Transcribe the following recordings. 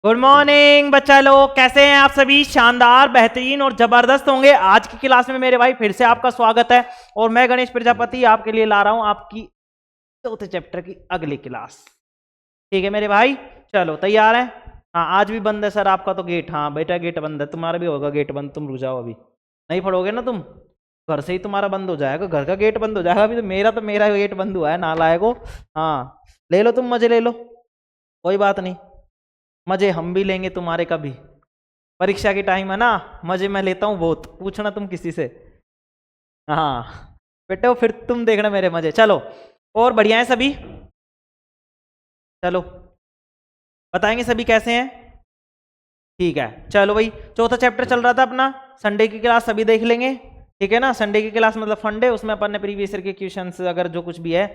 Good morning बच्चा लोग, कैसे हैं आप सभी? शानदार, बेहतरीन और जबरदस्त होंगे। आज की क्लास में मेरे भाई फिर से आपका स्वागत है और मैं गणेश प्रजापति आपके लिए ला रहा हूं आपकी चौथे चैप्टर की अगली क्लास। ठीक है मेरे भाई, चलो तैयार है? हाँ, आज भी बंद है सर आपका तो गेट। हाँ बेटा, गेट बंद है, तुम्हारा भी होगा गेट बंद। तुम रुक जाओ, अभी नहीं पढ़ोगे ना तुम, घर से ही तुम्हारा बंद हो जाएगा, घर का गेट बंद हो जाएगा। अभी तो मेरा गेट बंद हुआ है, नालायक हो। हाँ ले लो, तुम मजे ले लो, कोई बात नहीं, मजे हम भी लेंगे तुम्हारे कभी। परीक्षा की टाइम है ना, मजे मैं लेता हूँ बहुत, पूछना तुम किसी से। हाँ बेटे, फिर तुम देखना मेरे मजे। चलो, और बढ़िया है सभी? चलो बताएंगे सभी कैसे हैं। ठीक है, चलो भाई, चौथा चैप्टर चल रहा था अपना। संडे की क्लास सभी देख लेंगे, ठीक है ना? संडे की क्लास मतलब फंडे, उसमें अपन ने प्रीवियस ईयर के क्वेश्चंस अगर जो कुछ भी है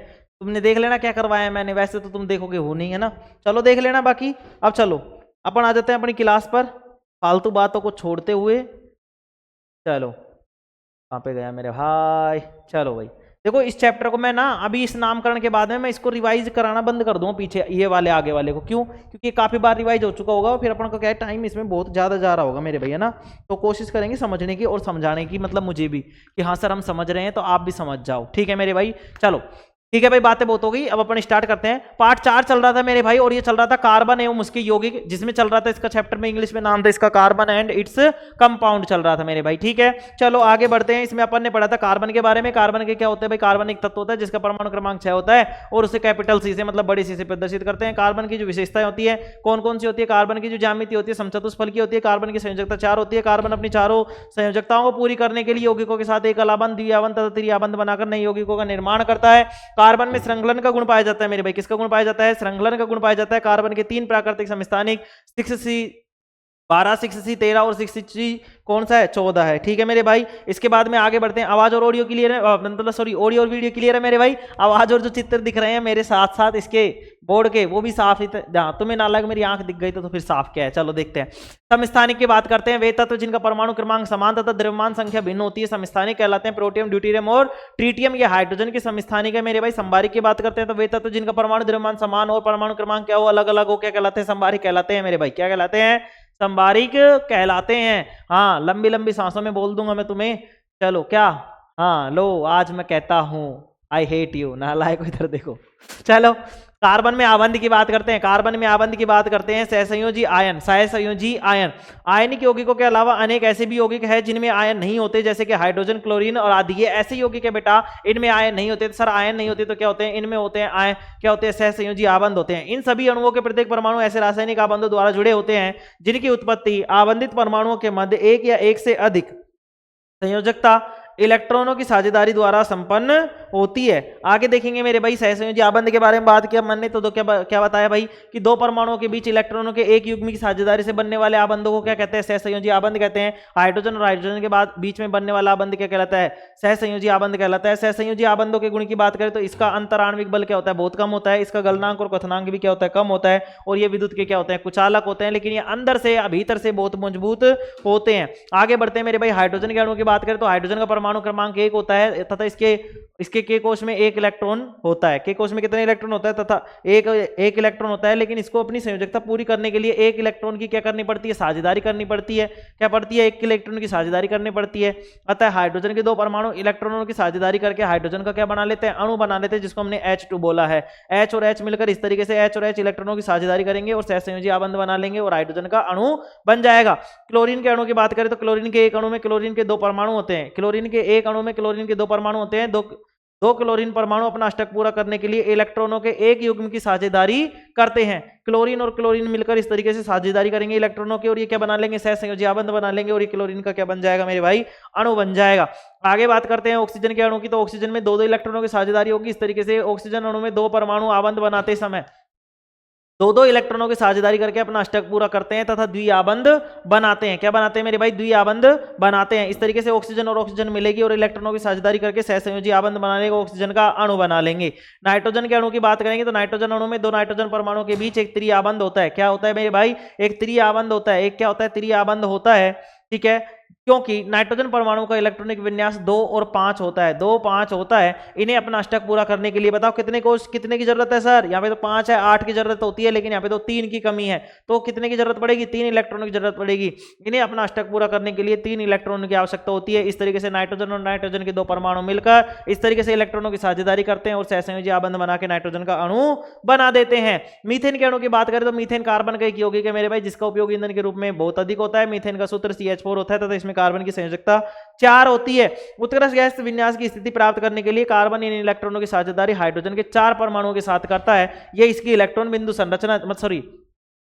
तुमने देख लेना, क्या करवाया है मैंने। वैसे तो तुम देखोगे हो नहीं, है ना? चलो देख लेना बाकी। अब चलो अपन आ जाते हैं अपनी क्लास पर, फालतू बातों को छोड़ते हुए। चलो, कहाँ पे गया मेरे भाई? चलो भाई, देखो इस चैप्टर को मैं ना अभी इस नामकरण के बाद में मैं इसको रिवाइज कराना बंद कर दूंगा, पीछे ये वाले आगे वाले को। क्यों? क्योंकि काफी बार रिवाइज हो चुका होगा, फिर अपन को क्या है, टाइम इसमें बहुत ज्यादा जा रहा होगा मेरे भैया ना। तो कोशिश करेंगे समझने की और समझाने की, मतलब मुझे भी कि हाँ सर हम समझ रहे हैं, तो आप भी समझ जाओ। ठीक है मेरे भाई, चलो ठीक है भाई, बातें बहुत हो गई, अब अपन स्टार्ट करते हैं। पार्ट 4 चल रहा था मेरे भाई, और ये चल रहा था कार्बन एवं उसके यौगिक, जिसमें चल रहा था इसका चैप्टर में इंग्लिश में नाम था इसका कार्बन एंड इट्स कंपाउंड चल रहा था मेरे भाई। ठीक है, चलो आगे बढ़ते हैं। इसमें अपन ने पढ़ा था कार्बन के बारे में। कार्बन के क्या होते हैं भाई? कार्बन एक तत्व होता है जिसका परमाणु क्रमांक 6 होता है और उसे कैपिटल सी से मतलब बड़ी सी से प्रदर्शित करते हैं। कार्बन की जो विशेषताएं होती है कौन कौन सी होती है? कार्बन की जो ज्यामिति होती है समचतुष्फल की होती है। कार्बन की संयोजकता 4 होती है। कार्बन अपनी चारों संयोजकताओं को पूरी करने के लिए यौगिकों के साथ एक अलाबंध, द्विआबंध तथा त्रिआबंध बनाकर नए यौगिकों का निर्माण करता है। कार्बन में श्रृंखलन का गुण पाया जाता है मेरे भाई। किसका गुण पाया जाता है? श्रृंखलन का गुण पाया जाता है। कार्बन के 3 प्राकृतिक समस्थानिक 6C 12, 6C 13 और 6C कौन सा है? 14 है। ठीक है मेरे भाई, इसके बाद में आगे बढ़ते हैं। आवाज और ऑडियो क्लियर है, मतलब सॉरी ऑडियो और वीडियो क्लियर है मेरे भाई? आवाज और जो चित्र दिख रहे हैं मेरे साथ साथ इसके बोर्ड के, वो भी साफ ही। तुम्हें ना लगे मेरी आंख दिख गई तो फिर साफ क्या है? चलो देखते हैं। समस्थानिक की बात करते हैं। वे तत्व जिनका परमाणु क्रमांक समान तथा द्रव्यमान संख्या भिन्न होती है समस्थानिक कहलाते हैं। प्रोटियम, ड्यूटेरियम और ट्रीटियम ये हाइड्रोजन के समस्थानिक है मेरे भाई। संबारिक की बात करते हैं तो वे तत्व जिनका परमाणु द्रव्यमान समान और परमाणु क्रमांक क्या हो अलग अलग हो, क्या कहलाते हैं? संबारिक कहलाते हैं मेरे भाई। क्या कहलाते हैं? संबारिक कहलाते हैं। हाँ, लंबी लंबी सांसों में बोल दूंगा मैं तुम्हें। चलो क्या? हाँ लो, आज मैं कहता हूं आई हेट यू, नालायक को इधर देखो। चलो, कार्बन में आबंध की बात करते हैं। कार्बन में आबंध की बात करते हैं। सहसंयोजी आयन, सहसंयोजी आयन, आयनिक यौगिकों के अलावा अनेक ऐसे भी यौगिक है जिनमें आयन नहीं होते, जैसे कि हाइड्रोजन, क्लोरीन और आदि। ये ऐसे यौगिक है बेटा, इनमें आयन नहीं होते। सर आयन नहीं होते तो क्या होते हैं? इनमें होते हैं आयन, क्या होते हैं? सहसंयोजी आबंध होते हैं। इन सभी अणुओं के प्रत्येक परमाणु ऐसे रासायनिक आबंधों द्वारा जुड़े होते हैं जिनकी उत्पत्ति आबंधित परमाणुओं के मध्य एक या एक से अधिक संयोजकता इलेक्ट्रॉनों की साझेदारी द्वारा संपन्न होती है। आगे देखेंगे मेरे भाई सहसंयोजी आबंध के बारे में बात किया मैंने तो क्या बताया भाई कि दो परमाणुओं के बीच इलेक्ट्रॉनों के एक युग्म की साझेदारी से बनने वाले आबंधों को क्या कहते हैं? सहसंयोजी आबंध कहते हैं। हाइड्रोजन और हाइड्रोजन के बाद बीच में बनने वाला आबंध क्या कहलाता है? सहसंयोजी आबंध कहलाता है। सहसंयोजी आबंधों के गुण की बात करें तो इसका अंतराण्विक बल क्या होता है? बहुत कम होता है। इसका गलनांक और क्वथनांक भी क्या होता है? कम होता है। और ये विद्युत के क्या होते हैं? कुचालक होते हैं, लेकिन ये अंदर से भीतर से बहुत मजबूत होते हैं। आगे बढ़ते हैं मेरे भाई। हाइड्रोजन के अणु की बात करें तो हाइड्रोजन का परमाणु क्रमांक 1 होता है तथा इसके के कोश में 1 इलेक्ट्रॉन होता है। के कोश में कितने इलेक्ट्रॉन होता है? तथा एक इलेक्ट्रॉन होता है, लेकिन इसको अपनी संयोजकता पूरी करने के लिए 1 इलेक्ट्रॉन की क्या करनी पड़ती है? साझेदारी करनी पड़ती है। क्या पड़ती है? 1 इलेक्ट्रॉन की साझेदारी करनी पड़ती है। अतः हाइड्रोजन के 2 परमाणु इलेक्ट्रॉनों की साझेदारी करके हाइड्रोजन का क्या बना लेते हैं? अणु बना लेते हैं, जिसको हमने H2 बोला है। H और H मिलकर इस तरीके से H और H इलेक्ट्रॉनों की साझेदारी करेंगे और सहसंयोजी आबंध बना लेंगे और हाइड्रोजन का अणु बन जाएगा। क्लोरीन के अणु की बात करें तो क्लोरीन के एक अणु में क्लोरीन के 2 परमाणु होते हैं। क्लोरीन के एक अणु में क्लोरीन के 2 परमाणु होते हैं। दो क्लोरीन परमाणु अपना अष्टक पूरा करने के लिए इलेक्ट्रॉनों के एक युग्म की साझेदारी करते हैं। क्लोरीन और क्लोरीन मिलकर इस तरीके से साझेदारी करेंगे इलेक्ट्रॉनों की और ये क्या बना लेंगे? सहसंयोजी आबंध बना लेंगे और ये क्लोरीन का क्या बन जाएगा मेरे भाई? अणु बन जाएगा। आगे बात करते हैं ऑक्सीजन के अणु की, तो ऑक्सीजन में 2 इलेक्ट्रॉनों की साझेदारी होगी। इस तरीके से ऑक्सीजन अणु में 2 परमाणु आबंध बनाते समय 2 इलेक्ट्रॉनों की साझेदारी करके अपना अष्टक पूरा करते हैं तथा द्विआबंध बनाते हैं। क्या बनाते हैं मेरे भाई? द्विआबंध बनाते हैं। इस तरीके से ऑक्सीजन और ऑक्सीजन मिलेगी और इलेक्ट्रॉनों की साझेदारी करके सहसंयोजी आबंध बना लेंगे, ऑक्सीजन का अणु बना लेंगे। नाइट्रोजन के अणु की बात करेंगे तो नाइट्रोजन अणु में 2 नाइट्रोजन परमाणुओं के बीच एक त्रिआबंध होता है। क्या होता है मेरे भाई? एक त्रिआबंध होता है। एक क्या होता है? त्रिआबंध होता है। ठीक है, क्योंकि नाइट्रोजन परमाणु का इलेक्ट्रॉनिक विन्यास 2 और 5 होता है, 2 5 होता है। इन्हें अपना अष्टक पूरा करने के लिए बताओ कितने की जरूरत है सर? यहाँ पे तो 5 है, 8 की जरूरत होती है, लेकिन यहाँ पे तो 3 की कमी है, तो कितने की जरूरत पड़ेगी? 3 इलेक्ट्रॉनों की जरूरत पड़ेगी। इन्हें अपना अष्टक पूरा करने के लिए 3 इलेक्ट्रॉनों की आवश्यकता होती है। इस तरीके से नाइट्रोजन और नाइट्रोजन के 2 परमाणु मिलकर इस तरीके से इलेक्ट्रॉनों की साझेदारी करते हैं और सहसंयोजी आबंध बना के नाइट्रोजन का अणु बना देते हैं। मीथेन के अणु की बात करें तो मीथेन कार्बन का एक यौगिक है मेरे भाई, जिसका उपयोग ईंधन के रूप में बहुत अधिक होता है। मीथेन का सूत्र CH4 होता है तथा इसमें कार्बन की संयोजकता 4 होती है। उत्कृष्ट गैस विन्यास की स्थिति प्राप्त करने के लिए कार्बन इन इलेक्ट्रॉनों की साझेदारी हाइड्रोजन के 4 परमाणुओं के साथ करता है। यह इसकी इलेक्ट्रॉन बिंदु संरचना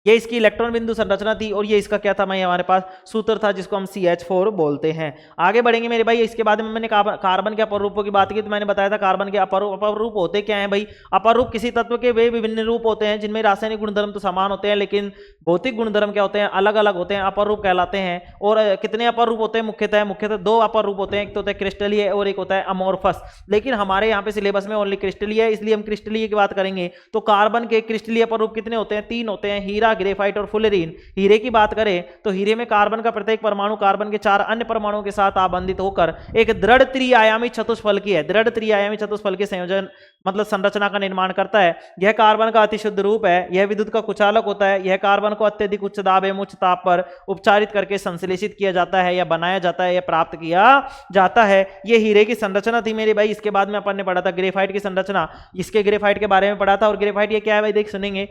ये इसकी इलेक्ट्रॉन बिंदु संरचना थी और ये इसका क्या था भाई, हमारे पास सूत्र था जिसको हम CH4 बोलते हैं। आगे बढ़ेंगे मेरे भाई। इसके बाद में मैंने कार्बन के अपर रूपों की बात की, तो मैंने बताया था कार्बन के अपर रूप होते क्या हैं भाई। अपर रूप किसी तत्व के वे विभिन्न रूप होते हैं जिनमें रासायनिक गुणधर्म तो समान होते हैं, लेकिन भौतिक गुणधर्म क्या होते हैं, अलग अलग होते हैं, अपर रूप कहलाते हैं। और कितने अपर रूप होते हैं? मुख्यतः 2 अपर रूप होते हैं, एक तो होता है क्रिस्टलीय और एक होता है अमोर्फस। लेकिन हमारे यहाँ पे सिलेबस में ओनली क्रिस्टलीय है, इसलिए हम क्रिस्टलीय की बात करेंगे। तो कार्बन के क्रिस्टलीय अपर रूप कितने होते हैं? 3 होते हैं, हीरा, ग्रेफाइट और फुलेरीन। हीरे की बात करें तो हीरे में कार्बन का प्रत्येक परमाणु कार्बन के 4 अन्य परमाणुओं के साथ आबंधित होकर एक दृढ़ त्रिआयामी चतुष्फलकी है, दृढ़ त्रिआयामी चतुष्फलकी संयोजन मतलब संरचना का निर्माण करता है। यह कार्बन का अति शुद्ध रूप है। यह विद्युत का कुचालक होता है। यह कार्बन को अत्यधिक उच्च दाब एवं उच्च ताप पर उपचारित करके संश्लेषित किया जाता है या बनाया जाता है या प्राप्त किया जाता है। यह हीरे की संरचना थी मेरे भाई। इसके बाद में अपन ने पढ़ा था ग्रेफाइट की संरचना, इसके ग्रेफाइट के बारे में पढ़ा था। और ग्रेफाइट ये क्या है भाई, देख सुनेंगे।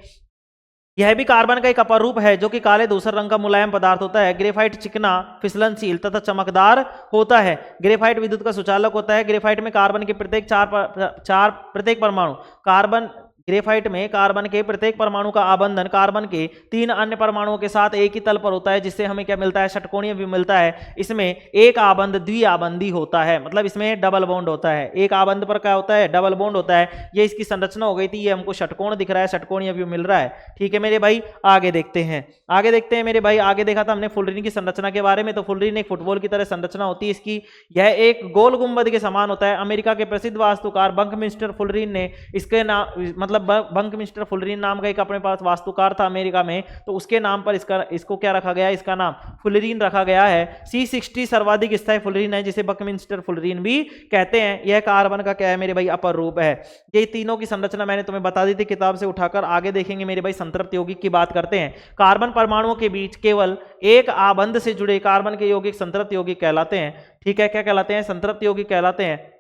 यह भी कार्बन का एक अपर रूप है जो कि काले धूसर रंग का मुलायम पदार्थ होता है। ग्रेफाइट चिकना, फिसलनशील तथा चमकदार होता है। ग्रेफाइट विद्युत का सुचालक होता है। ग्रेफाइट में कार्बन के प्रत्येक परमाणु ग्रेफाइट में कार्बन के प्रत्येक परमाणु का आबंधन कार्बन के 3 अन्य परमाणुओं के साथ एक ही तल पर होता है, जिससे हमें क्या मिलता है? षटकोणीय भी मिलता है। इसमें एक आबंध द्विआबंधी होता है, मतलब इसमें डबल बॉन्ड होता है। एक आबंध पर क्या होता है? डबल बॉन्ड होता है। ये इसकी संरचना हो गई थी, ये हमको षटकोण दिख रहा है, षटकोणीय व्यू मिल रहा है। ठीक है मेरे भाई, आगे देखते हैं मेरे भाई। आगे देखा था हमने फुलरिन की संरचना के बारे में। तो फुलरिन एक फुटबॉल की तरह संरचना होती है इसकी। यह एक गोल गुंबद के समान होता है। अमेरिका के प्रसिद्ध वास्तुकार बंकमिंस्टर फुलरिन ने इसके नाम बंकमिंस्टर फुलरिन नाम का एक अपने पास वास्तुकार था अमेरिका में, तो उसके नाम पर इसको क्या रखा गया? इसका नाम फुलरिन रखा गया है। C60 सर्वाधिक स्थायी फुलरिन है, जिसे बंकमिंस्टर फुलरिन भी कहते हैं। यह कार्बन का क्या है मेरे भाई? अपर रूप है। ये तीनों की संरचना मैंने तुम्हें बता दी थी किताब से उठाकर। आगे देखेंगे मेरे भाई, संतृप्त यौगिक की बात करते हैं। कार्बन परमाणुओं के बीच केवल एक आबंध से जुड़े कार्बन के यौगिक संतृप्त यौगिक कहलाते हैं। ठीक है, क्या कहलाते हैं? संतृप्त यौगिक कहलाते हैं।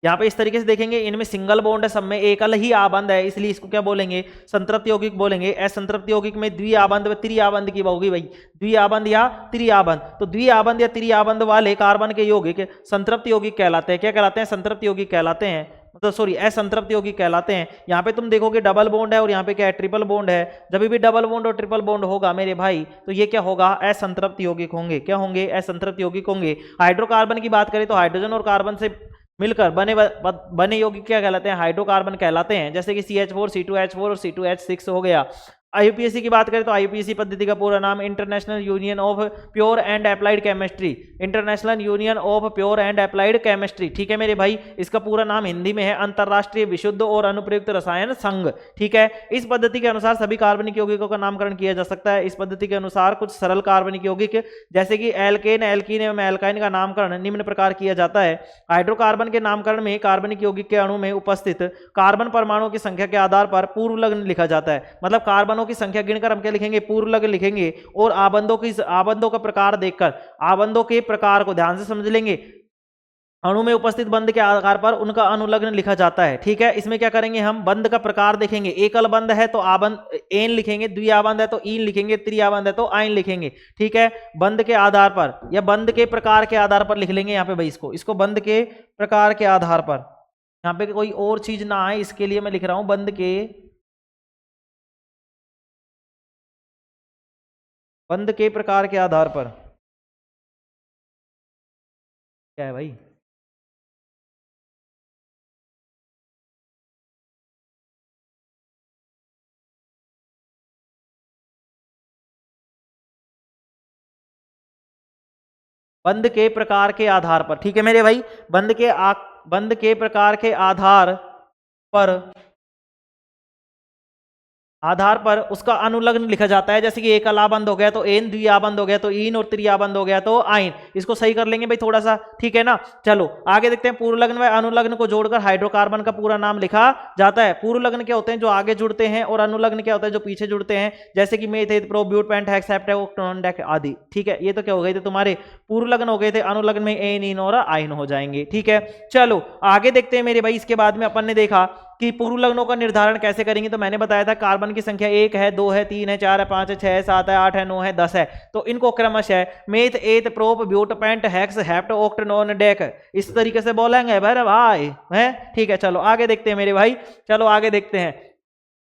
यहाँ पे इस तरीके से देखेंगे, इनमें सिंगल बॉन्ड है, सब में एकल ही आबंध है, इसलिए इसको क्या बोलेंगे? संतृप्त यौगिक बोलेंगे। असंतृप्त यौगिक में द्विआबंध व त्रिआबंध की होगी भाई, द्विआबंध या त्रिआबंध। तो द्विआबंध या त्रिआबंध वाले कार्बन के यौगिक संतृप्त यौगिक कहलाते हैं। क्या कहलाते हैं? संतृप्त यौगिक कहलाते हैं, मतलब सॉरी असंतृप्त यौगिक कहलाते हैं। यहाँ पे तुम देखोगे डबल बॉन्ड है और यहाँ पे क्या है? ट्रिपल बॉन्ड है। जब भी डबल बॉन्ड और ट्रिपल बॉन्ड होगा मेरे भाई, तो ये क्या होगा? असंतृप्त यौगिक होंगे। क्या होंगे? असंतृप्त यौगिक होंगे। हाइड्रोकार्बन की बात करें तो हाइड्रोजन और कार्बन से मिलकर बने यौगिक क्या कहलाते हैं? हाइड्रोकार्बन कहलाते हैं। जैसे कि CH4, C2H4 और C2H6 हो गया। IUPAC की बात करें तो IUPAC पद्धति का पूरा नाम international union of pure and applied chemistry, international union of pure and applied chemistry. ठीक है मेरे भाई, इसका पूरा नाम हिंदी में है अंतरराष्ट्रीय विशुद्ध और अनुप्रयुक्त रसायन संघ। ठीक है, इस पद्धति के अनुसार सभी कार्बनिक यौगिकों का नामकरण किया जा सकता है। इस पद्धति के अनुसार कुछ सरल कार्बनिक यौगिक जैसे कि एल्केन, एल्कीन एवं एल्काइन का नामकरण निम्न प्रकार किया जाता है। हाइड्रोकार्बन के नामकरण में कार्बनिक यौगिक के अणु में उपस्थित कार्बन परमाणुओं की संख्या के आधार पर पूर्व लग्न लिखा जाता है। मतलब कार्बन की संख्या गिनकर हम क्या लिखेंगे? पूर्व लग्न लिखेंगे। और आबंधों का प्रकार देखकर आबंधों के प्रकार को ध्यान से समझ लेंगे। अणु में उपस्थित बंध के आधार पर उनका अनुलग्न लिखा जाता है। ठीक है, इसमें क्या करेंगे हम? बंध का प्रकार देखेंगे। एकल बंध है तो आबंध एन लिखेंगे, द्विआबंध है तो ईन लिखेंगे, त्रिआबंध है तो आइन लिखेंगे। ठीक है, बंध के आधार पर या बंध के प्रकार के आधार पर लिख लेंगे यहाँ पे भाई इसको बंध के प्रकार के आधार पर। यहाँ पे कोई और चीज ना आए इसके लिए मैं लिख रहा हूं बंध के प्रकार के आधार पर। क्या है भाई? बंध के प्रकार के आधार पर। ठीक है मेरे भाई, बंध के प्रकार के आधार पर आधार पर उसका अनुलग्न लिखा जाता है। जैसे कि एक अलाबंद हो गया तो एन, द्विआबंद हो गया तो इन, और त्रिआबंद हो गया तो आइन। इसको सही कर लेंगे भाई थोड़ा सा, ठीक है ना। चलो आगे देखते हैं। पूर्वलग्न व अनुलग्न को जोड़कर हाइड्रोकार्बन का पूरा नाम लिखा जाता है। पूर्वलग्न क्या होते हैं, जो आगे जुड़ते हैं, और अनुलग्न क्या होता है, जो पीछे जुड़ते हैं, जैसे कि methane, pro, but, pent, hex, hepta, octane, dec आदि। ठीक है, ये तो क्या हो गए थे तुम्हारे पूर्वलग्न हो गए थे। अनुलग्न में एन, इन और आइन हो जाएंगे। ठीक है, चलो आगे देखते हैं मेरे भाई। इसके बाद में अपन ने देखा कि पूर्व लग्नों का निर्धारण कैसे करेंगे। तो मैंने बताया था कार्बन की संख्या 1 है, 2 है, 3 है, 4 है, 5 है, 6 है, 7 है, 8 है, 9 है, 10 है। तो इनको क्रमशः meth, eth, prop, but, pent, hex, hept, oct, non, dec इस तरीके से बोलेंगे भाई है। ठीक है, चलो आगे देखते हैं मेरे भाई। चलो आगे देखते हैं।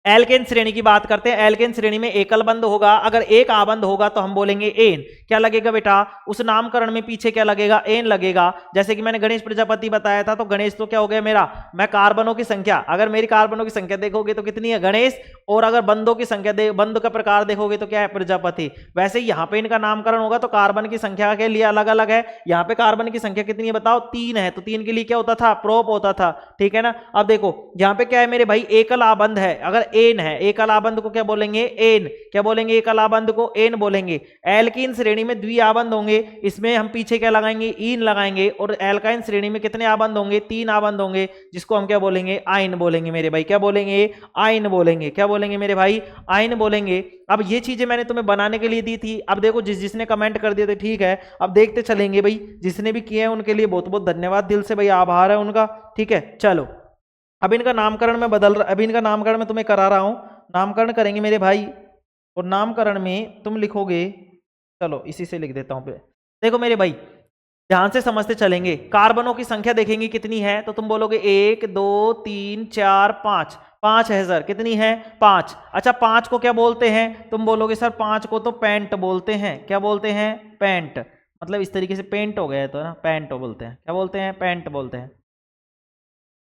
एल्केन श्रेणी की बात करते हैं। एल्केन श्रेणी में एकल बंध होगा। अगर एक आबंध होगा तो हम बोलेंगे एन। क्या लगेगा बेटा, उस नामकरण में पीछे क्या लगेगा, एन लगेगा। जैसे कि मैंने गणेश प्रजापति बताया था, तो गणेश तो क्या हो गया मेरा, मैं कार्बनों की संख्या, अगर मेरी कार्बनों की संख्या देखोगे तो कितनी है, गणेश। और अगर बंधों की संख्या बंध का प्रकार देखोगे तो क्या है, प्रजापति। वैसे यहाँ पे इनका नामकरण होगा तो कार्बन की संख्या के लिए अलग अलग है। यहाँ पे कार्बन की संख्या कितनी है बताओ, 3 है, तो 3 के लिए क्या होता था, प्रोप होता था। ठीक है ना। अब देखो यहाँ पे क्या है मेरे भाई, एकल आबंध है। अगर एन है, एकल आबंध को क्या बोलेंगे, एन। क्या बोलेंगे, एकल आबंध को एन बोलेंगे। एल्कीन श्रेणी में द्विआबंध होंगे, इसमें हम पीछे क्या लगाएंगे, इन लगाएंगे। और एल्काइन श्रेणी में कितने आबंध होंगे, 3 आबंध होंगे, जिसको हम क्या बोलेंगे, आइन बोलेंगे मेरे भाई। क्या बोलेंगे, आइन बोलेंगे। क्या बोलेंगे मेरे भाई, आइन बोलेंगे। अब ये चीजें मैंने तुम्हें बनाने के लिए दी थी। अब देखो जिसने कमेंट कर दिए थे, ठीक है, अब देखते चलेंगे भाई। जिसने भी किए हैं उनके लिए बहुत बहुत धन्यवाद, दिल से भाई आभार है उनका। ठीक है, चलो अब इनका नामकरण में अभी इनका नामकरण मैं तुम्हें करा रहा हूं। नामकरण करेंगे मेरे भाई, और नामकरण में तुम लिखोगे, चलो इसी से लिख देता हूं। देखो मेरे भाई ध्यान से समझते चलेंगे। कार्बनों की संख्या देखेंगे कितनी है, तो तुम बोलोगे 1 2 3 4 5। 5 है सर, कितनी है, 5। अच्छा 5 को क्या बोलते हैं, तुम बोलोगे सर 5 को तो पेंट बोलते हैं। क्या बोलते हैं, पेंट। मतलब इस तरीके से पेंट हो गया है तो ना, पेंट बोलते हैं। क्या बोलते हैं, पेंट बोलते हैं,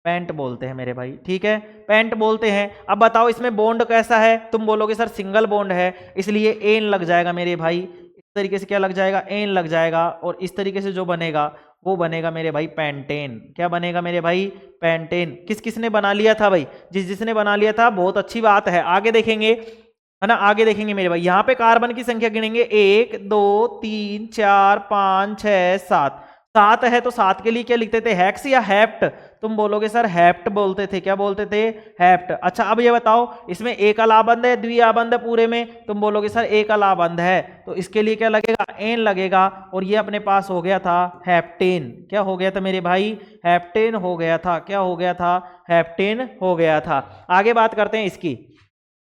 पेंट बोलते हैं मेरे भाई। ठीक है, पेंट बोलते हैं। अब बताओ इसमें बॉन्ड कैसा है, तुम बोलोगे सर सिंगल बॉन्ड है, इसलिए एन लग जाएगा मेरे भाई। इस तरीके से क्या लग जाएगा, एन लग जाएगा। और इस तरीके से जो बनेगा वो बनेगा मेरे भाई पेंटेन। क्या बनेगा मेरे भाई, पेंटेन। किस किसने बना लिया था भाई, जिसने बना लिया था, बहुत अच्छी बात है। आगे देखेंगे है ना, आगे देखेंगे मेरे भाई। यहाँ पे कार्बन की संख्या गिनेंगे 1 2 3 4 5 6 7। 7 है तो 7 के लिए क्या लिखते थे, हेक्स या हेप्ट। तुम बोलोगे सर हेप्ट बोलते थे। क्या बोलते थे, हेप्ट। अच्छा अब ये बताओ इसमें एकल आबंध है, द्विआबंध है पूरे में, तुम बोलोगे सर एकल आबंध है, तो इसके लिए क्या लगेगा, एन लगेगा। और ये अपने पास हो गया था हेप्टेन। क्या हो गया था मेरे भाई, हेप्टेन हो गया था। क्या हो गया था, हेप्टेन हो गया था। आगे बात करते हैं इसकी।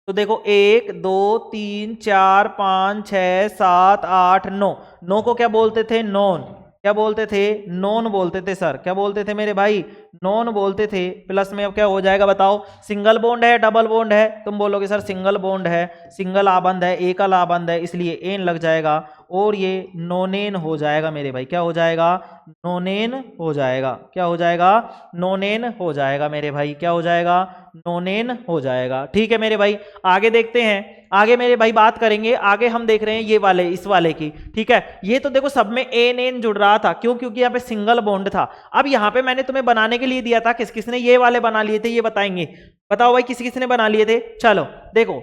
तो देखो 1 2 3 4 5 6 7 8 9। 9 को क्या बोलते थे, नॉन। क्या बोलते थे, नॉन बोलते थे सर। क्या बोलते थे मेरे भाई, नॉन बोलते थे। प्लस में अब क्या हो जाएगा बताओ, सिंगल बॉन्ड है, डबल बॉन्ड है, तुम बोलोगे सर सिंगल बॉन्ड है, सिंगल आबंध है, एकल आबंध है, इसलिए एन लग जाएगा। और ये नोनेन हो जाएगा मेरे भाई। क्या हो जाएगा, नोनेन हो जाएगा। क्या हो जाएगा, नोनेन हो जाएगा मेरे भाई। क्या हो जाएगा, नोनेन हो जाएगा। ठीक है मेरे भाई, आगे देखते हैं। आगे मेरे भाई बात करेंगे, आगे हम देख रहे हैं ये वाले, इस वाले की। ठीक है, ये तो देखो सब में एन एन जुड़ रहा था, क्यों, क्योंकि यहाँ पे सिंगल बॉन्ड था। अब यहाँ पे मैंने तुम्हें बनाने के लिए दिया था, किस किसने ये वाले बना लिए थे, ये बताएंगे। बताओ भाई किस किसने बना लिए थे, चलो देखो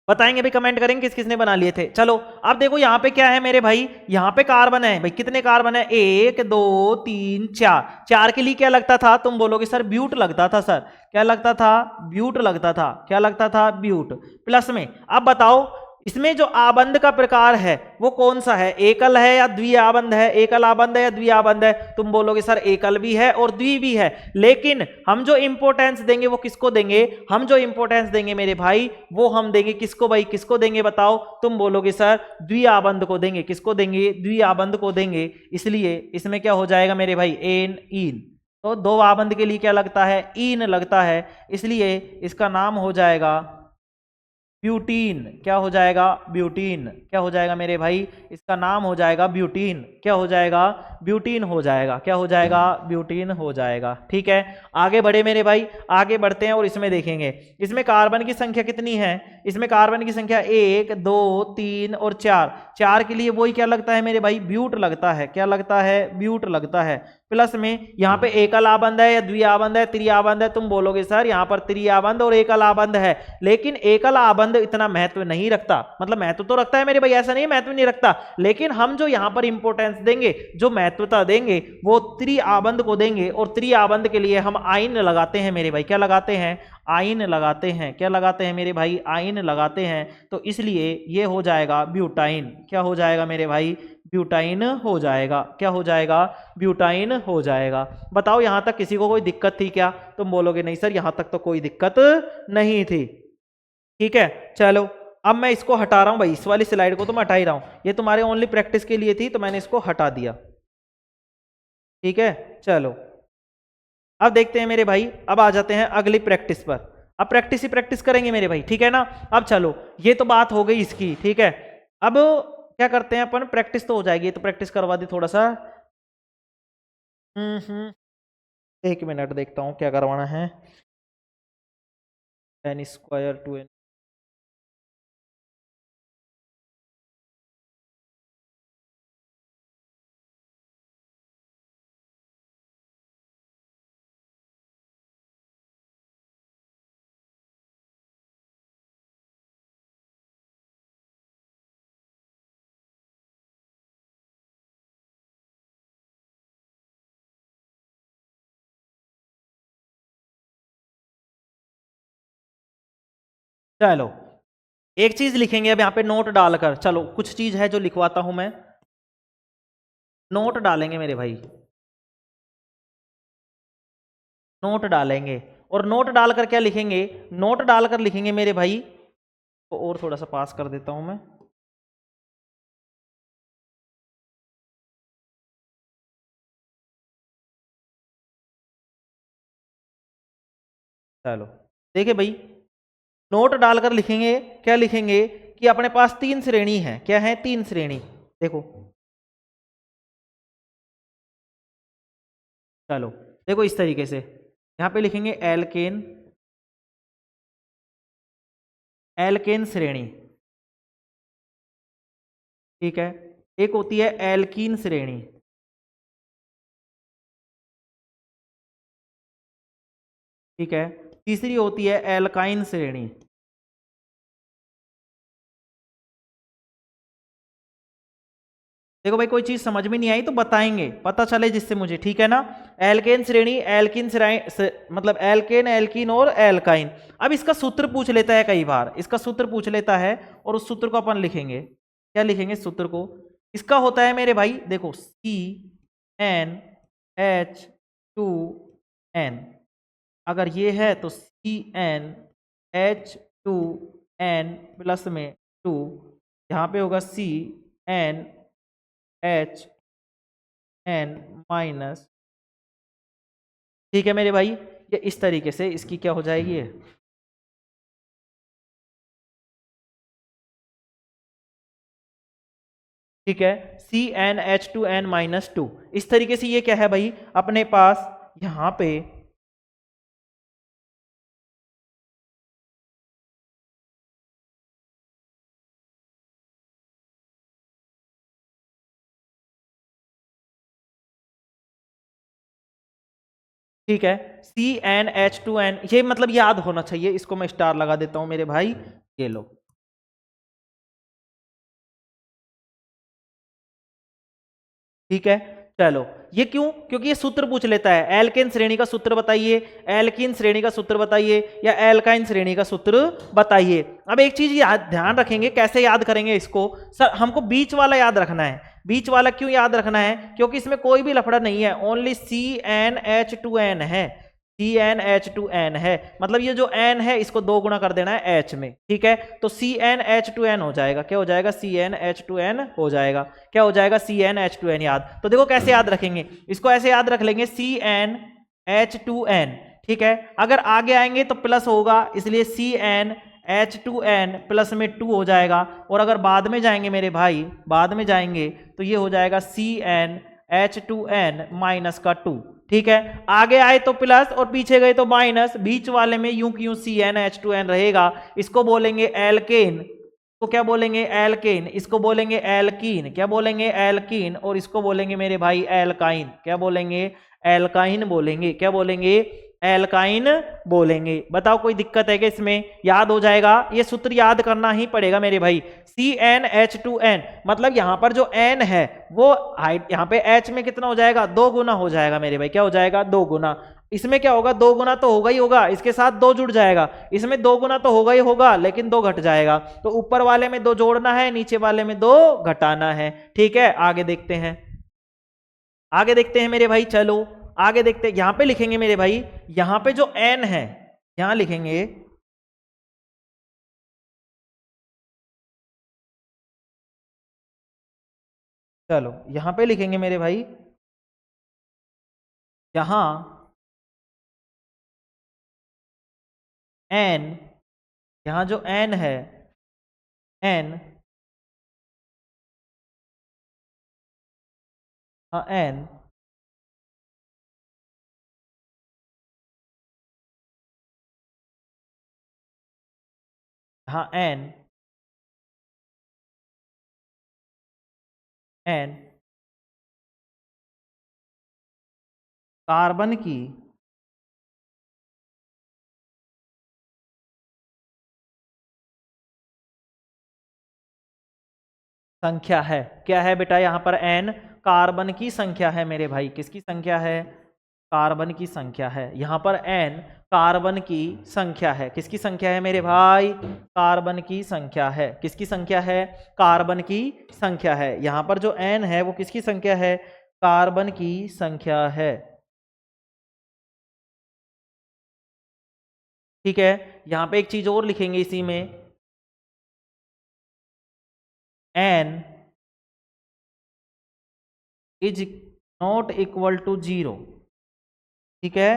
बताएंगे भाई, कमेंट करेंगे किस किसने बना लिए थे। चलो अब देखो यहाँ पे क्या है मेरे भाई, यहाँ पे कार्बन है भाई। कितने कार्बन है, 1 2 3 4। 4 के लिए क्या लगता था, तुम बोलोगे सर ब्यूट लगता था सर। क्या लगता था, ब्यूट लगता था। क्या लगता था, ब्यूट। प्लस में अब बताओ इसमें जो आबंध का प्रकार है वो कौन सा है, एकल है या द्विआबंध है, एकल आबंध है या द्विआबंध है। तुम बोलोगे सर एकल भी है और द्वि भी है, लेकिन हम जो इंपोर्टेंस देंगे वो किसको देंगे, हम जो इंपोर्टेंस देंगे मेरे भाई वो हम देंगे किसको भाई, किसको देंगे बताओ। तुम बोलोगे सर द्विआबंध को देंगे। किसको देंगे, द्विआबंध को देंगे। इसलिए इसमें क्या हो जाएगा मेरे भाई, एन इन। तो दो आबंध के लिए क्या लगता है, इन लगता है, इसलिए इसका नाम हो जाएगा ब्यूटीन। क्या हो जाएगा, ब्यूटीन। क्या हो जाएगा मेरे भाई, इसका नाम हो जाएगा ब्यूटीन। क्या हो जाएगा, ब्यूटीन हो जाएगा। क्या हो जाएगा, ब्यूटीन हो जाएगा। ठीक है, आगे बढ़े मेरे भाई, आगे बढ़ते हैं और इसमें देखेंगे। इसमें कार्बन की संख्या कितनी है, इसमें कार्बन की संख्या 1 2 3 और 4। 4 के लिए वही क्या लगता है मेरे भाई, ब्यूट लगता है। क्या लगता है, ब्यूट लगता है। प्लस में यहाँ पे एकल आबंध है या द्विआबंध है, त्रिआबंध है, तुम बोलोगे सर यहाँ पर त्रिआबंध और एकल आबंध है, लेकिन एकल आबंध इतना महत्व नहीं रखता, मतलब महत्व तो रखता है मेरे भाई, ऐसा नहीं महत्व नहीं रखता, लेकिन हम जो यहाँ पर इंपोर्टेंस देंगे, जो महत्वता देंगे वो त्रिआबंध को देंगे, और त्रिआबंध के लिए हम आइन लगाते हैं मेरे भाई, क्या लगाते हैं, आइन लगाते हैं, क्या लगाते हैं मेरे भाई, आइन लगाते हैं, तो इसलिए ये हो जाएगा ब्यूटाइन, क्या हो जाएगा मेरे भाई, ब्यूटाइन हो जाएगा, क्या हो जाएगा, ब्यूटाइन हो जाएगा। बताओ यहां तक किसी को कोई दिक्कत थी क्या, तुम बोलोगे नहीं सर यहां तक तो कोई दिक्कत नहीं थी, ठीक है। चलो अब मैं इसको हटा रहा हूं भाई, इस वाली स्लाइड को तो मैं हटा ही रहा हूं, ये तुम्हारे ओनली प्रैक्टिस के लिए थी तो मैंने इसको हटा दिया, ठीक है। चलो अब देखते हैं मेरे भाई, अब आ जाते हैं अगली प्रैक्टिस पर, अब प्रैक्टिस ही प्रैक्टिस करेंगे मेरे भाई, ठीक है ना। अब चलो ये तो बात हो गई इसकी, ठीक है। अब क्या करते हैं अपन, प्रैक्टिस तो हो जाएगी, तो प्रैक्टिस करवा दी थोड़ा सा, एक मिनट देखता हूं क्या करवाना है, n स्क्वायर टू n, चलो एक चीज लिखेंगे अब यहाँ पे नोट डालकर, चलो कुछ चीज है जो लिखवाता हूं मैं, नोट डालेंगे मेरे भाई, नोट डालेंगे, और नोट डालकर क्या लिखेंगे, नोट डालकर लिखेंगे मेरे भाई, तो और थोड़ा सा पास कर देता हूं मैं, चलो देखिए भाई, नोट डालकर लिखेंगे, क्या लिखेंगे कि अपने पास तीन श्रेणी है, क्या है, तीन श्रेणी, देखो, चलो देखो इस तरीके से, यहां पे लिखेंगे एल्केन, एल्केन श्रेणी, ठीक है। एक होती है एल्कीन श्रेणी, ठीक है। तीसरी होती है एल्काइन श्रेणी, देखो भाई कोई चीज समझ में नहीं आई तो बताएंगे, पता चले जिससे मुझे, ठीक है ना। एल्केन श्रेणी, एल्किन मतलब एल्केन, एल्किन और एल्काइन। अब इसका सूत्र पूछ लेता है कई बार, इसका सूत्र पूछ लेता है और उस सूत्र को अपन लिखेंगे, क्या लिखेंगे सूत्र को, इसका होता है मेरे भाई देखो CnH2n, अगर ये है तो CnH2n प्लस में 2, यहाँ पे होगा CnHn माइनस, ठीक है मेरे भाई। ये इस तरीके से इसकी क्या हो जाएगी है, ठीक है, CnH2n माइनस 2, इस तरीके से ये क्या है भाई अपने पास यहां पे, ठीक है, CnH2n, ये मतलब याद होना चाहिए, इसको मैं स्टार लगा देता हूं मेरे भाई, ये लो, ठीक है। चलो ये क्यों, क्योंकि ये सूत्र पूछ लेता है, एल्केन श्रेणी का सूत्र बताइए, एल्कीन श्रेणी का सूत्र बताइए, या एल्काइन श्रेणी का सूत्र बताइए। अब एक चीज याद ध्यान रखेंगे, कैसे याद करेंगे इसको, सर हमको बीच वाला याद रखना है, बीच वाला क्यों याद रखना है, क्योंकि इसमें कोई भी लफड़ा नहीं है, ओनली CnH2n है, CnH2n है, मतलब ये जो n है इसको 2 गुना कर देना है h में, ठीक है। तो CnH2n हो जाएगा, क्या हो जाएगा, CnH2n हो जाएगा, क्या हो जाएगा, CnH2n याद। तो देखो कैसे याद रखेंगे इसको, ऐसे याद रख लेंगे CnH2n, ठीक है। अगर आगे आएंगे तो प्लस होगा, इसलिए CnH2n प्लस में 2 हो जाएगा, और अगर बाद में जाएंगे मेरे भाई, बाद में जाएंगे तो ये हो जाएगा CnH2n माइनस का 2, ठीक है। आगे आए तो प्लस और पीछे गए तो माइनस, बीच वाले में यूं क्यों CnH2n रहेगा, इसको बोलेंगे एल्केन, तो क्या बोलेंगे, एल्केन, इसको बोलेंगे एल्कीन, क्या बोलेंगे, एल्कीन, और इसको बोलेंगे मेरे भाई एल्काइन, क्या बोलेंगे, एल्काइन बोलेंगे। क्या बोलेंगे? एल्काइन बोलेंगे। बताओ कोई दिक्कत है क्या इसमें? याद हो जाएगा, ये सूत्र याद करना ही पड़ेगा मेरे भाई। CnH2n मतलब यहां पर जो n है वो यहां पे H में कितना हो जाएगा? 2 गुना हो जाएगा मेरे भाई। क्या हो जाएगा? 2 गुना। इसमें क्या होगा? 2 गुना तो होगा ही होगा, इसके साथ 2 जुड़ जाएगा। इसमें 2 गुना तो होगा ही होगा, लेकिन 2 घट जाएगा। तो ऊपर वाले में 2 जोड़ना है, नीचे वाले में 2 घटाना है। ठीक है, आगे देखते हैं, आगे देखते हैं मेरे भाई। चलो आगे देखते हैं। यहां पे लिखेंगे मेरे भाई, यहां पे जो n है यहां लिखेंगे, चलो यहां पे लिखेंगे मेरे भाई, यहां n, यहां जो n है n, हाँ n, हाँ n, n कार्बन की संख्या है। क्या है बेटा? यहां पर n कार्बन की संख्या है मेरे भाई। किसकी संख्या है? कार्बन की संख्या है। यहां पर n कार्बन की संख्या है। किसकी संख्या है मेरे भाई? कार्बन की संख्या है। किसकी संख्या है? कार्बन की संख्या है। यहां पर जो n है वो किसकी संख्या है? कार्बन की संख्या है। ठीक है, यहां पे एक चीज और लिखेंगे इसी में, n is not equal to 0। ठीक है,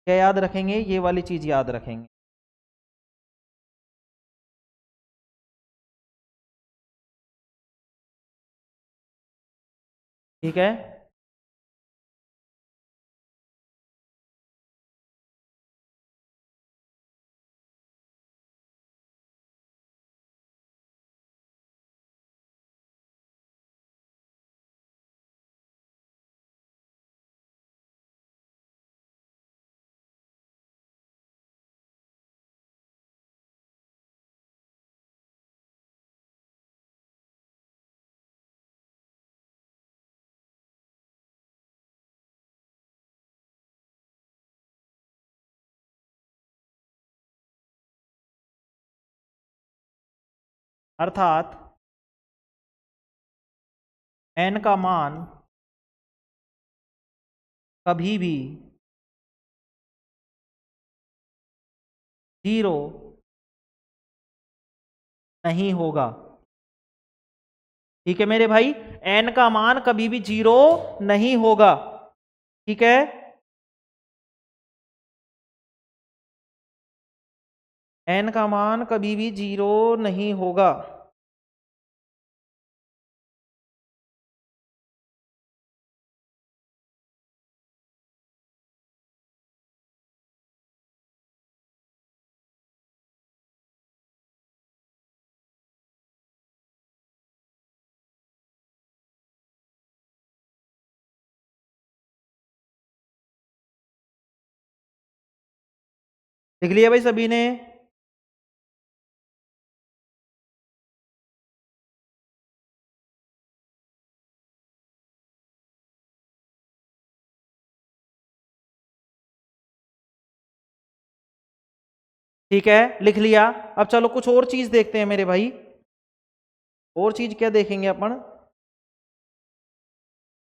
क्या याद रखेंगे? ये वाली चीज याद रखेंगे। ठीक है, अर्थात n का मान कभी भी 0 नहीं होगा। ठीक है मेरे भाई, n का मान कभी भी 0 नहीं होगा। ठीक है, n का मान कभी भी 0 नहीं होगा। लिख लिया भाई सभी ने? ठीक है, लिख लिया। अब चलो कुछ और चीज देखते हैं मेरे भाई। और चीज क्या देखेंगे अपन?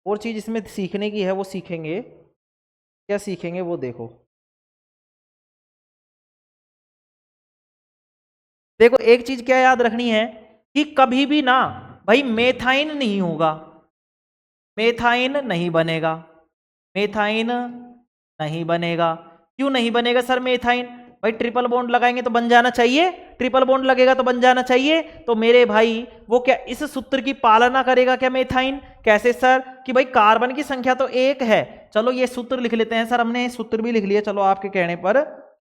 और चीज इसमें सीखने की है, वो सीखेंगे। क्या सीखेंगे वो देखो। देखो एक चीज क्या याद रखनी है कि कभी भी ना भाई मेथाइन नहीं होगा, मेथाइन नहीं बनेगा, मेथाइन नहीं बनेगा। क्यों नहीं बनेगा सर मेथाइन? भाई ट्रिपल बॉन्ड लगाएंगे तो बन जाना चाहिए, ट्रिपल बॉन्ड लगेगा तो बन जाना चाहिए। तो मेरे भाई वो क्या इस सूत्र की पालना करेगा क्या मेथाइन? कैसे सर? कि भाई कार्बन की संख्या तो 1 है। चलो ये सूत्र लिख लेते हैं सर, हमने सूत्र भी लिख लिया, चलो आपके कहने पर।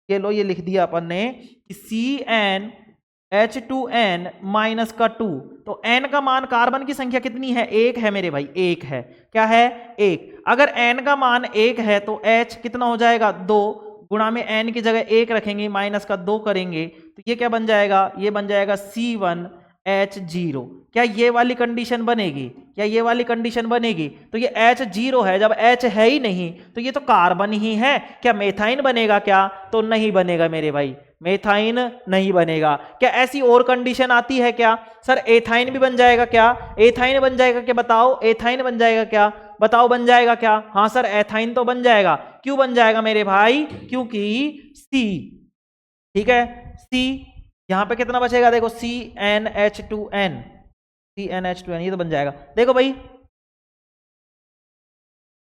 ये लो, ये लिख दिया अपन ने कि CN H2N माइनस का 2, तो N का मान कार्बन की संख्या कितनी है? 1 है मेरे भाई, 1 है। क्या है? 1। अगर N का मान 1 है तो H कितना हो जाएगा? 2 गुणा में N की जगह 1 रखेंगे, माइनस का 2 करेंगे, तो ये क्या बन जाएगा? ये बन जाएगा C1H0। क्या ये वाली कंडीशन बनेगी? क्या ये वाली कंडीशन बनेगी? तो ये H0 है, जब H है ही नहीं तो ये तो कार्बन ही है। क्या मेथाइन बनेगा क्या? तो नहीं बनेगा मेरे भाई, मेथाइन नहीं बनेगा। क्या ऐसी और कंडीशन आती है क्या? सर एथाइन भी बन जाएगा क्या? एथाइन बन जाएगा क्या? बताओ, एथाइन बन जाएगा क्या? बताओ बन जाएगा क्या? हाँ सर, एथाइन तो बन जाएगा। क्यों बन जाएगा मेरे भाई? क्योंकि सी, ठीक है, सी यहां पे कितना बचेगा? देखो CnH2n, CnH2n ये तो बन जाएगा। देखो भाई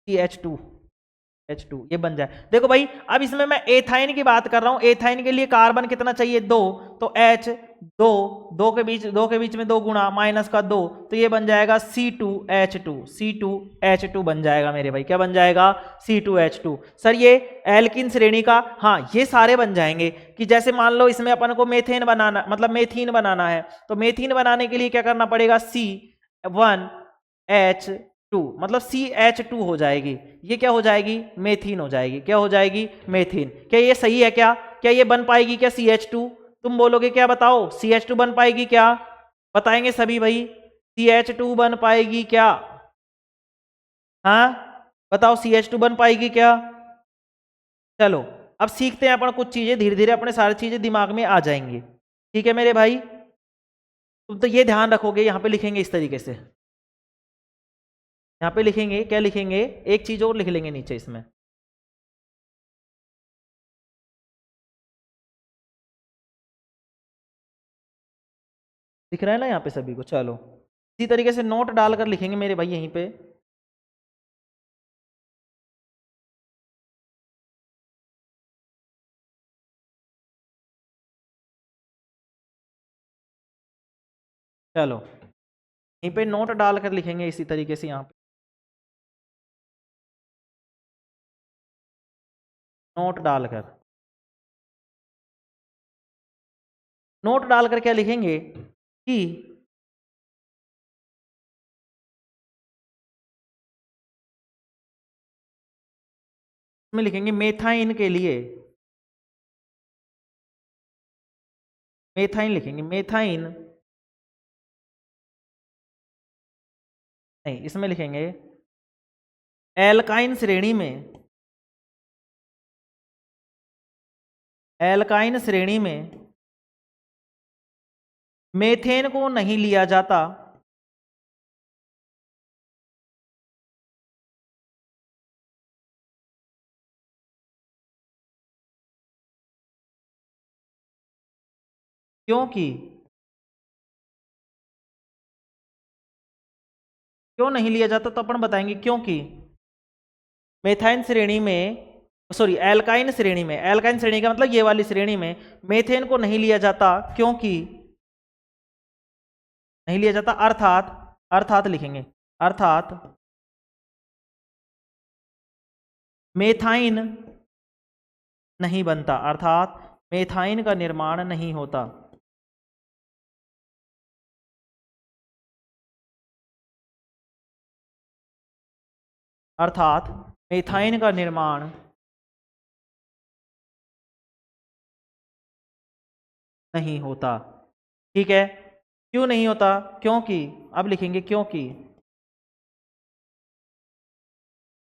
CH2 H2 ये बन जाए। देखो भाई, अब इसमें मैं एथाइन की बात कर रहा हूं। एथाइन के लिए कार्बन कितना चाहिए? 2, तो H 2, 2 के बीच में 2 गुणा माइनस का 2, तो ये बन जाएगा C2H2, C2H2 बन जाएगा मेरे भाई। क्या बन जाएगा? C2H2। सर ये एल्किन श्रेणी का, हाँ ये सारे बन जाएंगे। कि जैसे मान लो इसमें अपन को मेथेन बनाना, मतलब मेथीन बनाना है, तो मेथीन बनाने के लिए क्या करना पड़ेगा? C1H2, मतलब CH2 हो जाएगी। ये क्या हो जाएगी? मेथीन हो जाएगी। क्या हो जाएगी? मेथीन। क्या ये सही है क्या? क्या ये बन पाएगी क्या CH2? तुम बोलोगे क्या? बताओ, CH2 बन पाएगी क्या? बताएंगे सभी भाई, CH2 बन पाएगी क्या? हाँ बताओ, CH2 बन पाएगी क्या? चलो अब सीखते हैं अपन कुछ चीजें, धीरे धीरे अपने सारी चीजें दिमाग में आ जाएंगी। ठीक है मेरे भाई, तुम तो ये ध्यान रखोगे, यहां पे लिखेंगे इस तरीके से। यहां पे लिखेंगे, क्या लिखेंगे? एक चीज और लिख लेंगे नीचे इसमें। दिख रहा है ना यहाँ पे सभी को? चलो इसी तरीके से नोट डालकर लिखेंगे मेरे भाई यहीं पे। चलो यहीं पे नोट डालकर लिखेंगे इसी तरीके से यहाँ पे। नोट डालकर, नोट डालकर क्या लिखेंगे कि इसमें लिखेंगे मेथाइन के लिए, मेथाइन लिखेंगे, मेथाइन नहीं, इसमें लिखेंगे एल्काइन श्रेणी में, एल्काइन श्रेणी में मेथेन को नहीं लिया जाता, क्योंकि, क्यों नहीं लिया जाता तो अपन बताएंगे क्योंकि मेथाइन श्रेणी में, सॉरी एल्काइन श्रेणी में, एल्काइन श्रेणी का मतलब ये वाली श्रेणी में मेथेन को नहीं लिया जाता क्योंकि, नहीं लिया जाता अर्थात, अर्थात लिखेंगे, अर्थात मेथाइन नहीं बनता, अर्थात मेथाइन का निर्माण नहीं होता। अर्थात मेथाइन का निर्माण नहीं होता। ठीक है, क्यों नहीं होता? क्योंकि, अब लिखेंगे क्योंकि,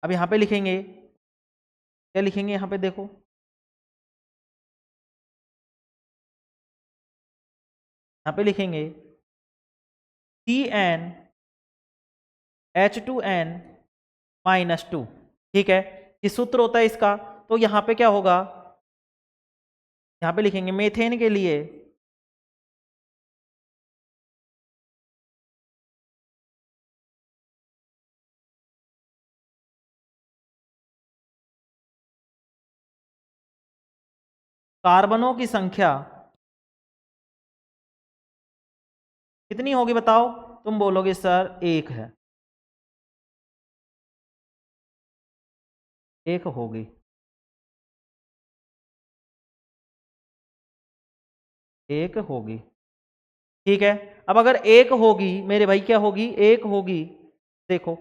अब यहां पे लिखेंगे, क्या लिखेंगे यहां पे? देखो यहां पे लिखेंगे CnH2n-2। ठीक है, ये सूत्र होता है इसका। तो यहां पे क्या होगा? यहां पे लिखेंगे मेथेन के लिए कार्बनों की संख्या कितनी होगी? बताओ। तुम बोलोगे सर 1 है, 1 होगी, 1 होगी। ठीक है। अब अगर एक होगी मेरे भाई, क्या होगी, एक होगी, देखो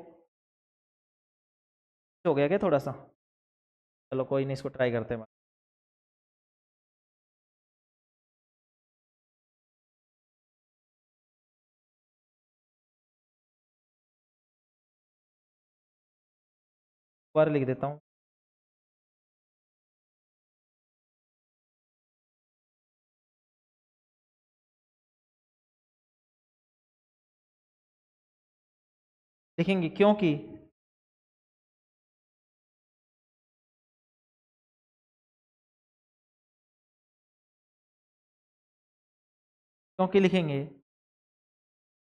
हो गया क्या थोड़ा सा, चलो कोई नहीं, इसको ट्राई करते हैं। बार लिख देता हूँ। लिखेंगे क्योंकि लिखेंगे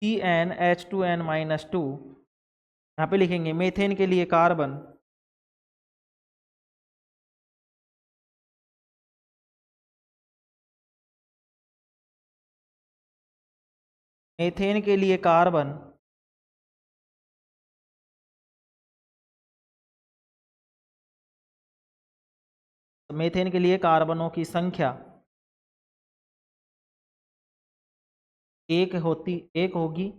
CnH2n-2, यहाँ पे लिखेंगे मीथेन के लिए कार्बन, मीथेन के लिए कार्बन तो मीथेन के लिए कार्बनों की संख्या एक होगी,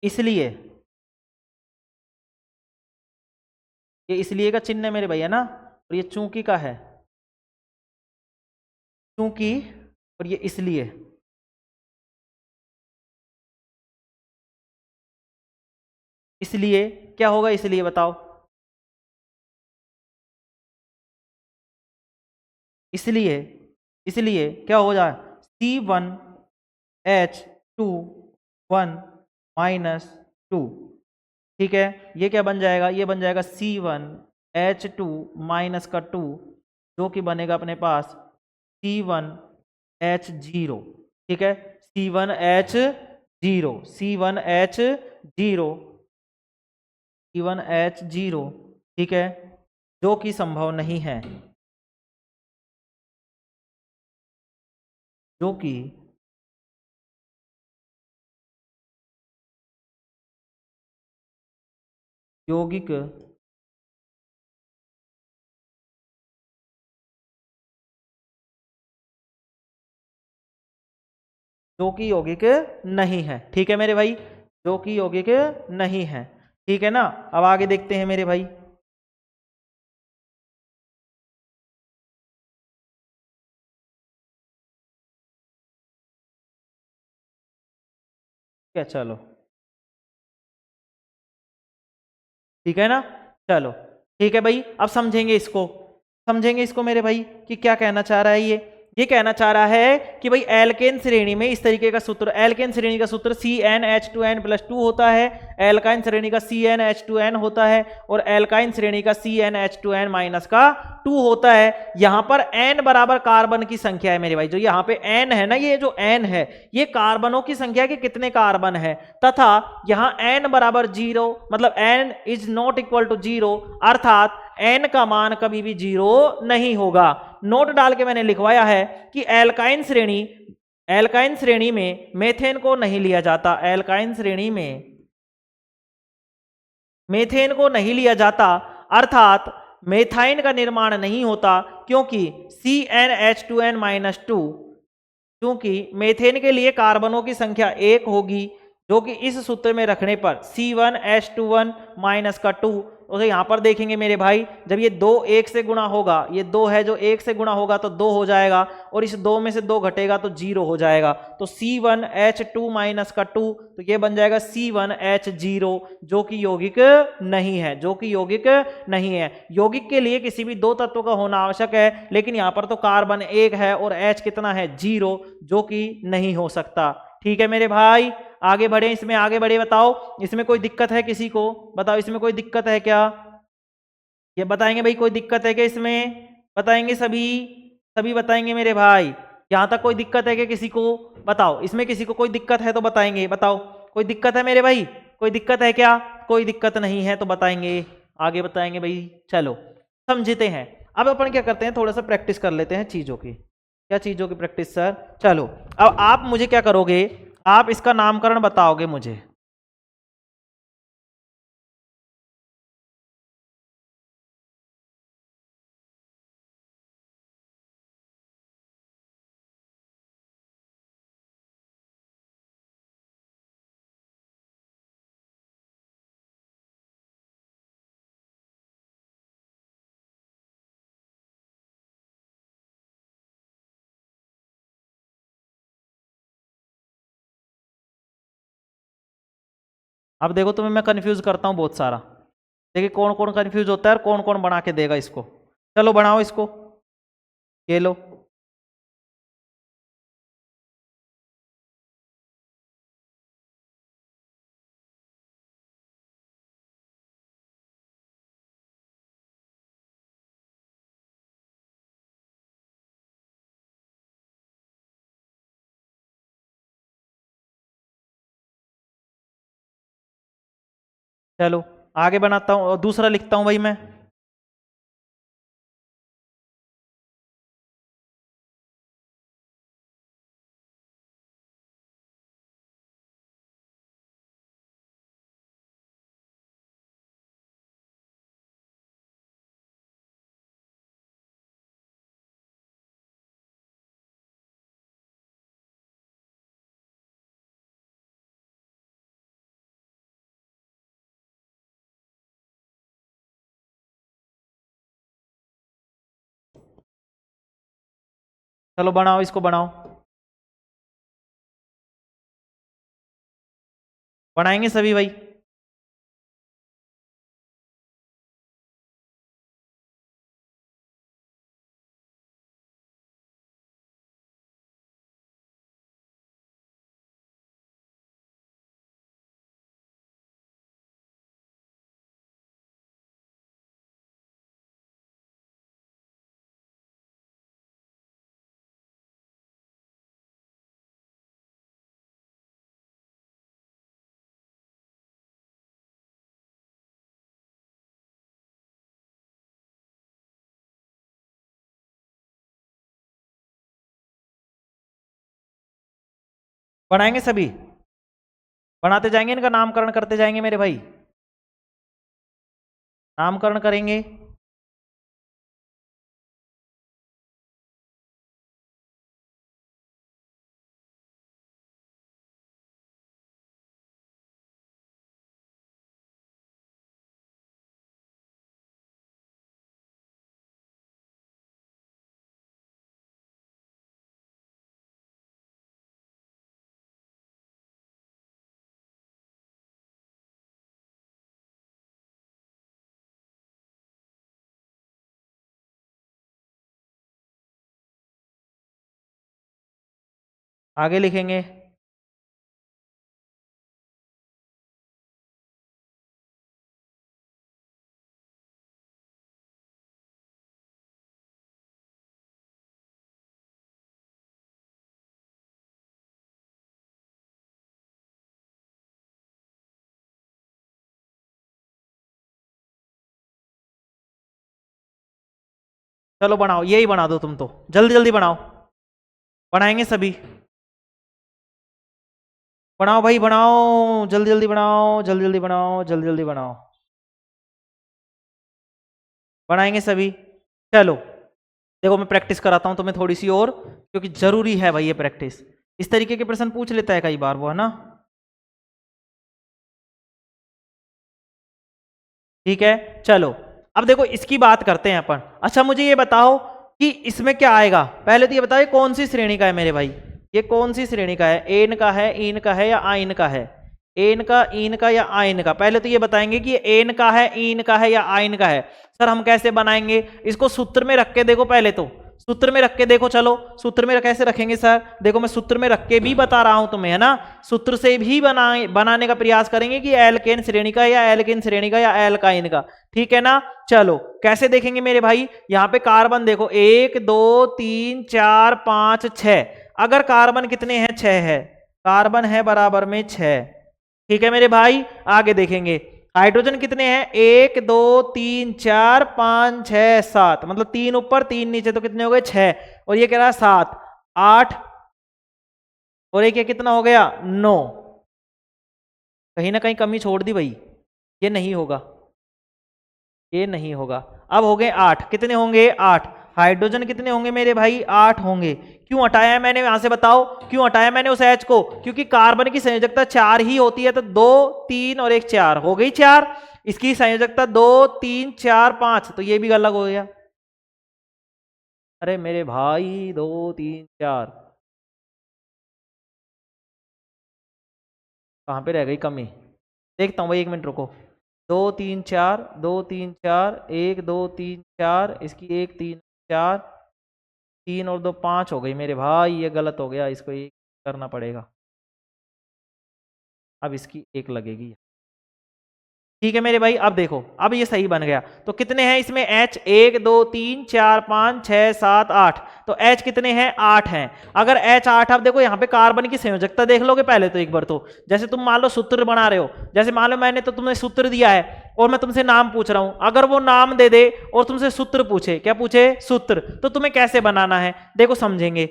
इसलिए ये इसलिए का चिन्ह है मेरे भैया ना, और ये चूंकि का है, चूंकि, और ये इसलिए, इसलिए क्या होगा, इसलिए बताओ, इसलिए, इसलिए क्या हो जाए, C1H2 1 - 2, ठीक है। ये क्या बन जाएगा, ये बन जाएगा C1H2 -2, जो कि बनेगा अपने पास C1H0, ठीक है। C1H0, C1H0, C1H0, ठीक है, जो कि संभव नहीं है, जो कि यौगिक जो कि यौगिक नहीं है, ठीक है मेरे भाई, जो कि यौगिक नहीं है, ठीक है ना। अब आगे देखते हैं मेरे भाई, क्या, चलो ठीक है ना, चलो ठीक है भाई। अब समझेंगे इसको, समझेंगे इसको मेरे भाई कि क्या कहना चाह रहा है ये कहना चाह रहा है कि भाई एल्केन श्रेणी में इस तरीके का सूत्र, एल्केन श्रेणी का सूत्र CnH2n+2 होता है, एल्काइन श्रेणी का CnH2n होता है, और एल्काइन श्रेणी का CnH2n-2 होता है। यहां पर n बराबर कार्बन की संख्या है मेरे भाई, जो यहां पे n है ना, ये जो n है ये कार्बनों की संख्या के कितने कार्बन है, तथा यहां n बराबर 0, मतलब n is not equal to 0, अर्थात n का मान कभी भी 0 नहीं होगा। नोट डाल के मैंने लिखवाया है कि एल्काइन श्रेणी में मेथेन को नहीं लिया जाता, एल्काइन श्रेणी में मेथेन को नहीं लिया जाता, अर्थात मेथाइन का निर्माण नहीं होता, क्योंकि CnH2n-2, क्योंकि मेथेन के लिए कार्बनों की संख्या 1 होगी, जो कि इस सूत्र में रखने पर C1H2n-2, तो यहाँ पर देखेंगे मेरे भाई, जब ये 2 1 से गुणा होगा, ये 2 है जो 1 से गुणा होगा तो 2 हो जाएगा, और इस 2 में से 2 घटेगा तो 0 हो जाएगा, तो C1H2 - तो ये बन जाएगा C1H0, जो कि यौगिक नहीं है, जो कि यौगिक नहीं है। यौगिक के लिए किसी भी 2 तत्वों का होना आवश्यक है, लेकिन यहाँ पर तो कार्बन 1 है और H कितना है, 0, जो कि नहीं हो सकता, ठीक है मेरे भाई। आगे बढ़े, इसमें आगे बढ़े, बताओ इसमें कोई दिक्कत है किसी को, बताओ इसमें कोई दिक्कत है क्या, ये बताएंगे भाई, कोई दिक्कत है क्या इसमें, बताएंगे सभी, सभी बताएंगे मेरे भाई, यहां तक कोई दिक्कत है क्या किसी को, बताओ इसमें किसी को कोई दिक्कत है तो बताएंगे, बताओ कोई दिक्कत है मेरे भाई, कोई दिक्कत है क्या, कोई दिक्कत नहीं है तो बताएंगे, आगे बताएंगे भाई। चलो समझते हैं। अब अपन क्या करते हैं, थोड़ा सा प्रैक्टिस कर लेते हैं चीजों की, क्या चीजों की प्रैक्टिस सर, चलो अब आप मुझे क्या करोगे, आप इसका नामकरण बताओगे मुझे, अब देखो तुम्हें मैं कंफ्यूज करता हूँ बहुत सारा। देखिए कौन कौन कंफ्यूज होता है और कौन कौन बना के देगा इसको। चलो बनाओ इसको, ये लो। चलो आगे बनाता हूँ और दूसरा लिखता हूँ भाई मैं। चलो बनाओ इसको, बनाओ। बनाएंगे सभी भाई। बनाएंगे सभी, बनाते जाएंगे, इनका नामकरण करते जाएंगे मेरे भाई। नामकरण करेंगे। आगे लिखेंगे। चलो बनाओ, यही बना दो तुम तो, जल्दी जल्दी बनाओ। बनाएंगे सभी। बनाओ भाई बनाओ, जल्दी जल्दी बनाओ, जल्दी जल्दी बनाओ, जल्दी जल्दी बनाओ। बनाएंगे सभी। चलो देखो मैं प्रैक्टिस कराता हूँ तुम्हें थोड़ी सी और, क्योंकि जरूरी है भाई ये प्रैक्टिस। इस तरीके के प्रश्न पूछ लेता है कई बार वो, है ना। ठीक है। चलो अब देखो इसकी बात करते हैं अपन। अच्छा मुझे ये बताओ कि इसमें क्या आएगा। पहले तो ये बताओ ये कौन सी श्रेणी का है मेरे भाई। ये कौन सी श्रेणी का है, एन का है, इन का है या आइन का है। एन का, इन का या आइन का। पहले तो ये बताएंगे कि एन का है, इन का है या आइन का है। सर हम कैसे बनाएंगे इसको, सूत्र में रख के देखो पहले तो। सूत्र में रख के देखो, चलो सूत्र में कैसे रखेंगे सर। देखो मैं सूत्र में रख के भी बता रहा हूं तुम्हें, है ना। सूत्र से भी बनाने का प्रयास करेंगे कि एल्केन श्रेणी का या एल्केन श्रेणी का या एल्काइन का। ठीक है ना। चलो कैसे देखेंगे मेरे भाई। यहां पे कार्बन देखो 1 2 3 4 5 6। अगर कार्बन कितने हैं, 6 है। कार्बन है बराबर में 6। ठीक है मेरे भाई। आगे देखेंगे हाइड्रोजन कितने हैं, 1 2 3 4 5 6 7, मतलब 3 ऊपर 3 नीचे, तो कितने हो गए 6। और ये कह रहा है 7 8, और एक ये कितना हो गया 9। कहीं ना कहीं कमी छोड़ दी भाई, ये नहीं होगा, ये नहीं होगा। अब हो गए 8, कितने होंगे 8। हाइड्रोजन कितने होंगे मेरे भाई, 8 होंगे। क्यों हटाया है मैंने यहां से, बताओ क्यों हटाया मैंने उस H को। क्योंकि कार्बन की संयोजकता 4 ही होती है, तो 2 3 और 1 4 हो गई 4। इसकी संयोजकता 2 3 4 5, तो ये भी अलग हो गया। अरे मेरे भाई 2 3 4, कहां पे रह गई कमी। देखता हूँ भाई, 1 मिनट रुको। 2 3 4, 2 3 4, 1 2 3 4, इसकी 1 3 4, 3 और 2 5 हो गई मेरे भाई। ये गलत हो गया, इसको एक करना पड़ेगा। अब इसकी 1 लगेगी। ठीक है मेरे भाई, अब देखो, अब ये सही बन गया। तो कितने हैं इसमें H? 1 2 3 4 5 6 7 8। तो H कितने हैं? 8 हैं। अगर H 8, अब देखो यहाँ पे कार्बन की संयोजकता देख लोगे पहले तो एक बार। तो जैसे तुम मान लो सूत्र बना रहे हो, जैसे मान लो मैंने तो तुमने सूत्र दिया है और मैं तुमसे नाम पूछ रहा हूं, अगर वो नाम दे दे और तुमसे सूत्र पूछे, क्या पूछे? सूत्र, तो तुम्हें कैसे बनाना है देखो समझेंगे।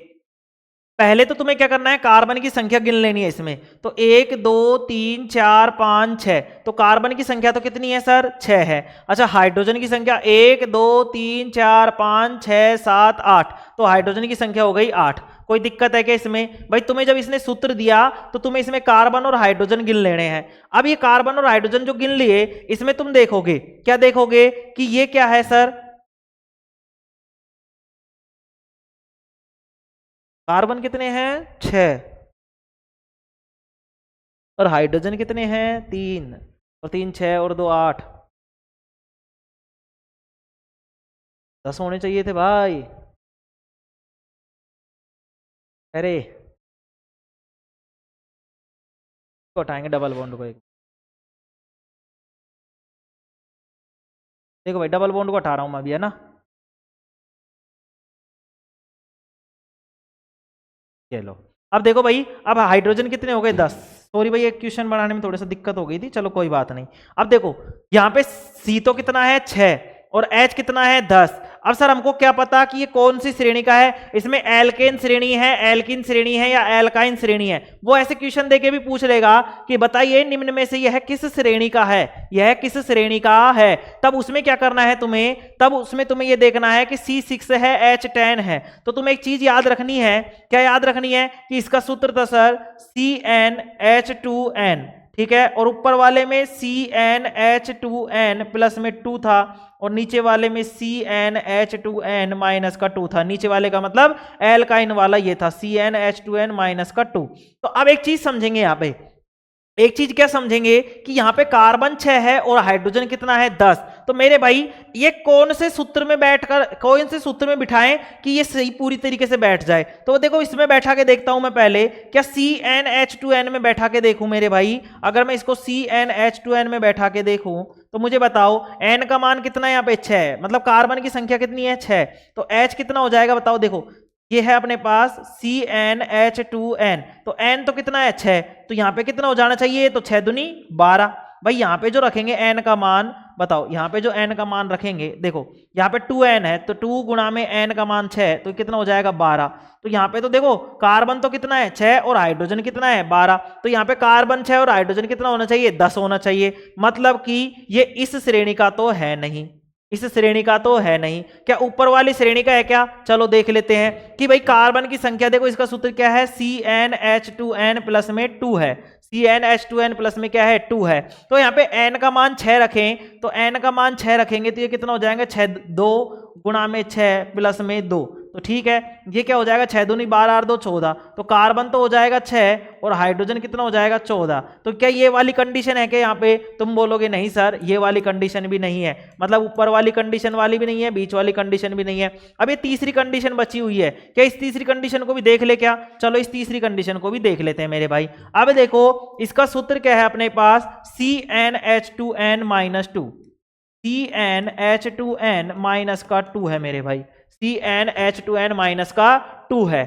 पहले तो तुम्हें क्या करना है, कार्बन की संख्या गिन लेनी है इसमें। तो 1 2 3 4 5 6, तो कार्बन की संख्या तो कितनी है सर? 6 है। अच्छा, हाइड्रोजन की संख्या 1 2 3 4 5 6 7 8, तो हाइड्रोजन की संख्या हो गई 8। कोई दिक्कत है क्या इसमें? भाई तुम्हें जब इसने सूत्र दिया तो तुम्हें इसमें कार्बन और हाइड्रोजन गिन लेने हैं। अब ये कार्बन और हाइड्रोजन जो गिन लिए, इसमें तुम देखोगे, क्या देखोगे कि ये क्या है सर? कार्बन कितने हैं? 6, और हाइड्रोजन कितने हैं? 3, और 3 6 और 2 8, 10 होने चाहिए थे भाई। अरे इसको हटाएंगे डबल बॉन्ड को एक। देखो भाई, डबल बॉन्ड को हटा रहा हूं मैं अभी, है ना। ये लो, अब देखो भाई, अब हाइड्रोजन कितने हो गए? 10। सॉरी भाई, एक क्वेश्चन बनाने में थोड़ा सा दिक्कत हो गई थी, चलो कोई बात नहीं। अब देखो यहाँ पे सी तो कितना है? 6, और H कितना है? 10। अब सर हमको क्या पता कि ये कौन सी श्रेणी का है? इसमें एल्केन श्रेणी है, एल्किन श्रेणी है, या एल्काइन श्रेणी है? वो ऐसे क्वेश्चन देके भी पूछ लेगा कि बताइए निम्न में से यह किस श्रेणी का है, यह किस श्रेणी का है। तब उसमें क्या करना है तुम्हें? तब उसमें तुम्हें यह देखना है कि C6 है, H10 है। तो तुम्हें एक चीज याद रखनी है, क्या याद रखनी है? कि इसका सूत्र था सर CnH2n, ठीक है, और ऊपर वाले में CnH2n प्लस में 2 था, और नीचे वाले में CnH2n माइनस का 2 था। नीचे वाले का मतलब एल्काइन वाला ये था, CnH2n माइनस का 2। तो अब एक चीज समझेंगे यहाँ पे, एक चीज क्या समझेंगे कि यहाँ पे कार्बन 6 है और हाइड्रोजन कितना है? 10। तो मेरे भाई ये कौन से सूत्र में बैठकर, कौन से सूत्र में बिठाएं कि ये सही पूरी तरीके से बैठ जाए? तो देखो इसमें बैठा के देखता हूं मैं पहले, क्या CnH2n में बैठा के देखूं मेरे भाई? अगर मैं इसको CnH2n में बैठा के देखूं तो मुझे बताओ n का मान कितना है यहाँ पे? 6 है, मतलब कार्बन की संख्या कितनी है? 6। तो H कितना हो जाएगा बताओ? देखो ये है अपने पास CnH2n, तो n तो कितना है? 6। तो यहाँ पे कितना हो जाना चाहिए? तो 6 दूनी 12। भाई यहाँ पे जो रखेंगे n का मान, बताओ यहाँ पे जो n का मान रखेंगे, देखो यहाँ पे 2n है, तो 2 गुणा में n का मान 6, तो कितना हो जाएगा? 12। तो यहाँ पे तो देखो कार्बन तो कितना है? 6, और हाइड्रोजन कितना है? 12। तो यहाँ पे कार्बन 6 और हाइड्रोजन कितना होना चाहिए? 10 होना चाहिए। मतलब कि ये इस श्रेणी का तो है नहीं, इस श्रेणी का तो है नहीं। क्या ऊपर वाली श्रेणी का है क्या? चलो देख लेते हैं कि भाई कार्बन की संख्या, देखो इसका सूत्र क्या है? CnH2n प्लस में 2 है, CnH2n प्लस में क्या है? 2 है। तो यहाँ पे n का मान 6 रखें, तो n का मान 6 रखेंगे तो ये कितना हो जाएगा? 6 2 गुणा में 6 प्लस में 2, तो ठीक है, ये क्या हो जाएगा? 6 दूनी 12 और 2 14। तो कार्बन तो हो जाएगा 6 और हाइड्रोजन कितना हो जाएगा? 14। तो क्या ये वाली कंडीशन है क्या यहाँ पे? तुम बोलोगे नहीं सर, ये वाली कंडीशन भी नहीं है, मतलब ऊपर वाली कंडीशन वाली भी नहीं है, बीच वाली कंडीशन भी नहीं है। अब ये तीसरी कंडीशन बची हुई है, क्या इस तीसरी कंडीशन को भी देख ले क्या? चलो इस तीसरी कंडीशन को भी देख लेते हैं मेरे भाई। अब देखो इसका सूत्र क्या है अपने पास? CnH2n माइनस 2, CnH2n माइनस का 2 है मेरे भाई, CnH2n माइनस का 2 है।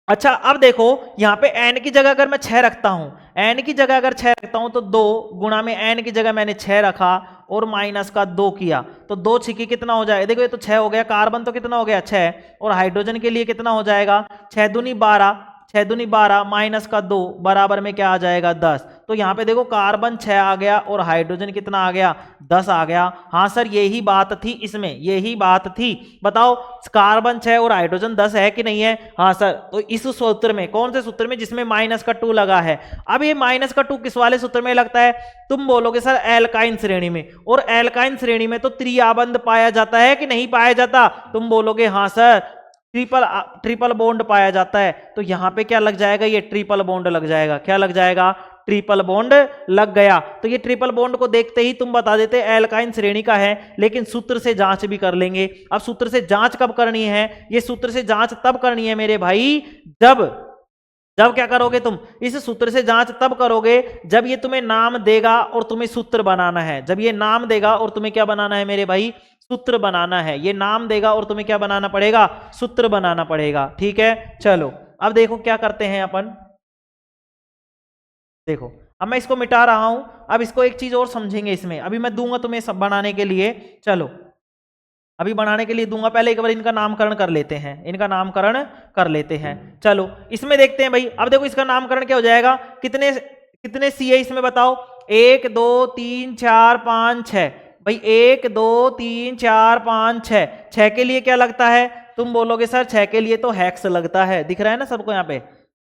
अच्छा अब देखो यहाँ पे n की जगह अगर मैं 6 रखता हूं, n की जगह अगर 6 रखता हूं तो 2 गुणा में n की जगह मैंने 6 रखा और माइनस का 2 किया, तो 2 छिकी कितना हो जाएगा? देखो ये तो 6 हो गया, कार्बन तो कितना हो गया? 6, और हाइड्रोजन के लिए कितना हो जाएगा? 6 दूनी 12, 6 दूनी 12 माइनस का 2 बराबर में क्या आ जाएगा? 10। तो यहाँ पे देखो कार्बन 6 आ गया और हाइड्रोजन कितना आ गया? 10 आ गया। हाँ सर यही बात थी इसमें, यही बात थी। बताओ कार्बन 6 और हाइड्रोजन 10 है कि नहीं है? हाँ सर। तो इस सूत्र में, कौन से सूत्र में? जिसमें माइनस का 2 लगा है। अब ये माइनस का 2 किस वाले सूत्र में लगता है? तुम बोलोगे सर एल्काइन श्रेणी में, और एल्काइन श्रेणी में तो त्रिआबंध पाया जाता है कि नहीं पाया जाता? तुम बोलोगे हाँ सर ट्रिपल बॉन्ड पाया जाता है। तो यहां पे क्या लग जाएगा? ये ट्रिपल बॉन्ड लग जाएगा। क्या लग जाएगा? ट्रिपल बॉन्ड लग गया। तो ये ट्रिपल बॉन्ड को देखते ही तुम बता देते एल्काइन श्रेणी का है, लेकिन सूत्र से जांच भी कर लेंगे। अब सूत्र से जांच कब करनी है? ये सूत्र से जांच तब करनी है मेरे भाई जब क्या करोगे तुम, इस सूत्र से जांच तब करोगे जब ये तुम्हें नाम देगा और तुम्हें सूत्र बनाना है। जब ये नाम देगा और तुम्हें क्या बनाना है मेरे भाई? सूत्र बनाना है। ये नाम देगा और तुम्हें क्या बनाना पड़ेगा? सूत्र बनाना पड़ेगा। ठीक है, चलो अब देखो क्या करते हैं अपन। देखो अब मैं इसको मिटा रहा हूं, अब इसको एक चीज और समझेंगे इसमें। अभी मैं दूंगा तुम्हें सब बनाने के लिए, चलो अभी बनाने के लिए दूंगा, पहले एक बार इनका नामकरण कर लेते हैं, इनका नामकरण कर लेते हैं। चलो इसमें देखते हैं भाई। अब देखो इसका नामकरण क्या हो जाएगा, कितने कितने सी है इसमें बताओ? 1 2 3 4 5 6 भाई, 1 2 3 4 5 6। 6 के लिए क्या लगता है? तुम बोलोगे सर 6 के लिए तो हेक्स लगता है, दिख रहा है ना सबको यहाँ पे,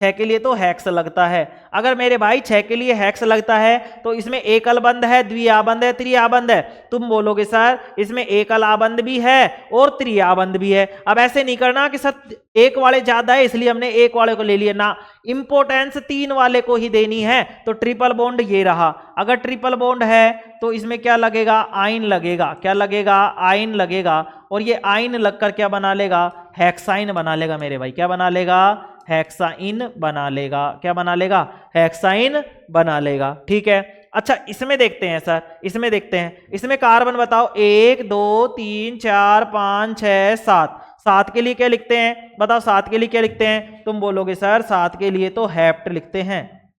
6 के लिए तो हेक्स लगता है। अगर मेरे भाई 6 के लिए हेक्स लगता है तो इसमें एकल बंद है, द्विआबंद है, त्रिआबंद है? तुम बोलोगे सर इसमें एकल आबंद भी है और त्रिआबंद भी है। अब ऐसे नहीं करना कि सर एक वाले ज्यादा है इसलिए हमने एक वाले को ले लिया ना, इंपोर्टेंस 3 वाले को ही देनी है। तो ट्रिपल बॉन्ड ये रहा। अगर ट्रिपल बॉन्ड है तो इसमें क्या लगेगा? आइन लगेगा। क्या लगेगा? आइन लगेगा। और ये आइन लगकर क्या बना लेगा? हेक्साइन बना लेगा मेरे भाई। क्या बना लेगा? हेक्साइन बना लेगा। क्या बना लेगा? हेक्साइन बना लेगा। ठीक है, अच्छा इसमें देखते हैं सर, इसमें देखते हैं, इसमें कार्बन बताओ 1 2 3 4 5 6 7। 7 के लिए क्या लिखते हैं बताओ? 7 के लिए क्या लिखते हैं? तुम बोलोगे सर 7 के लिए तो हेप्ट लिखते हैं।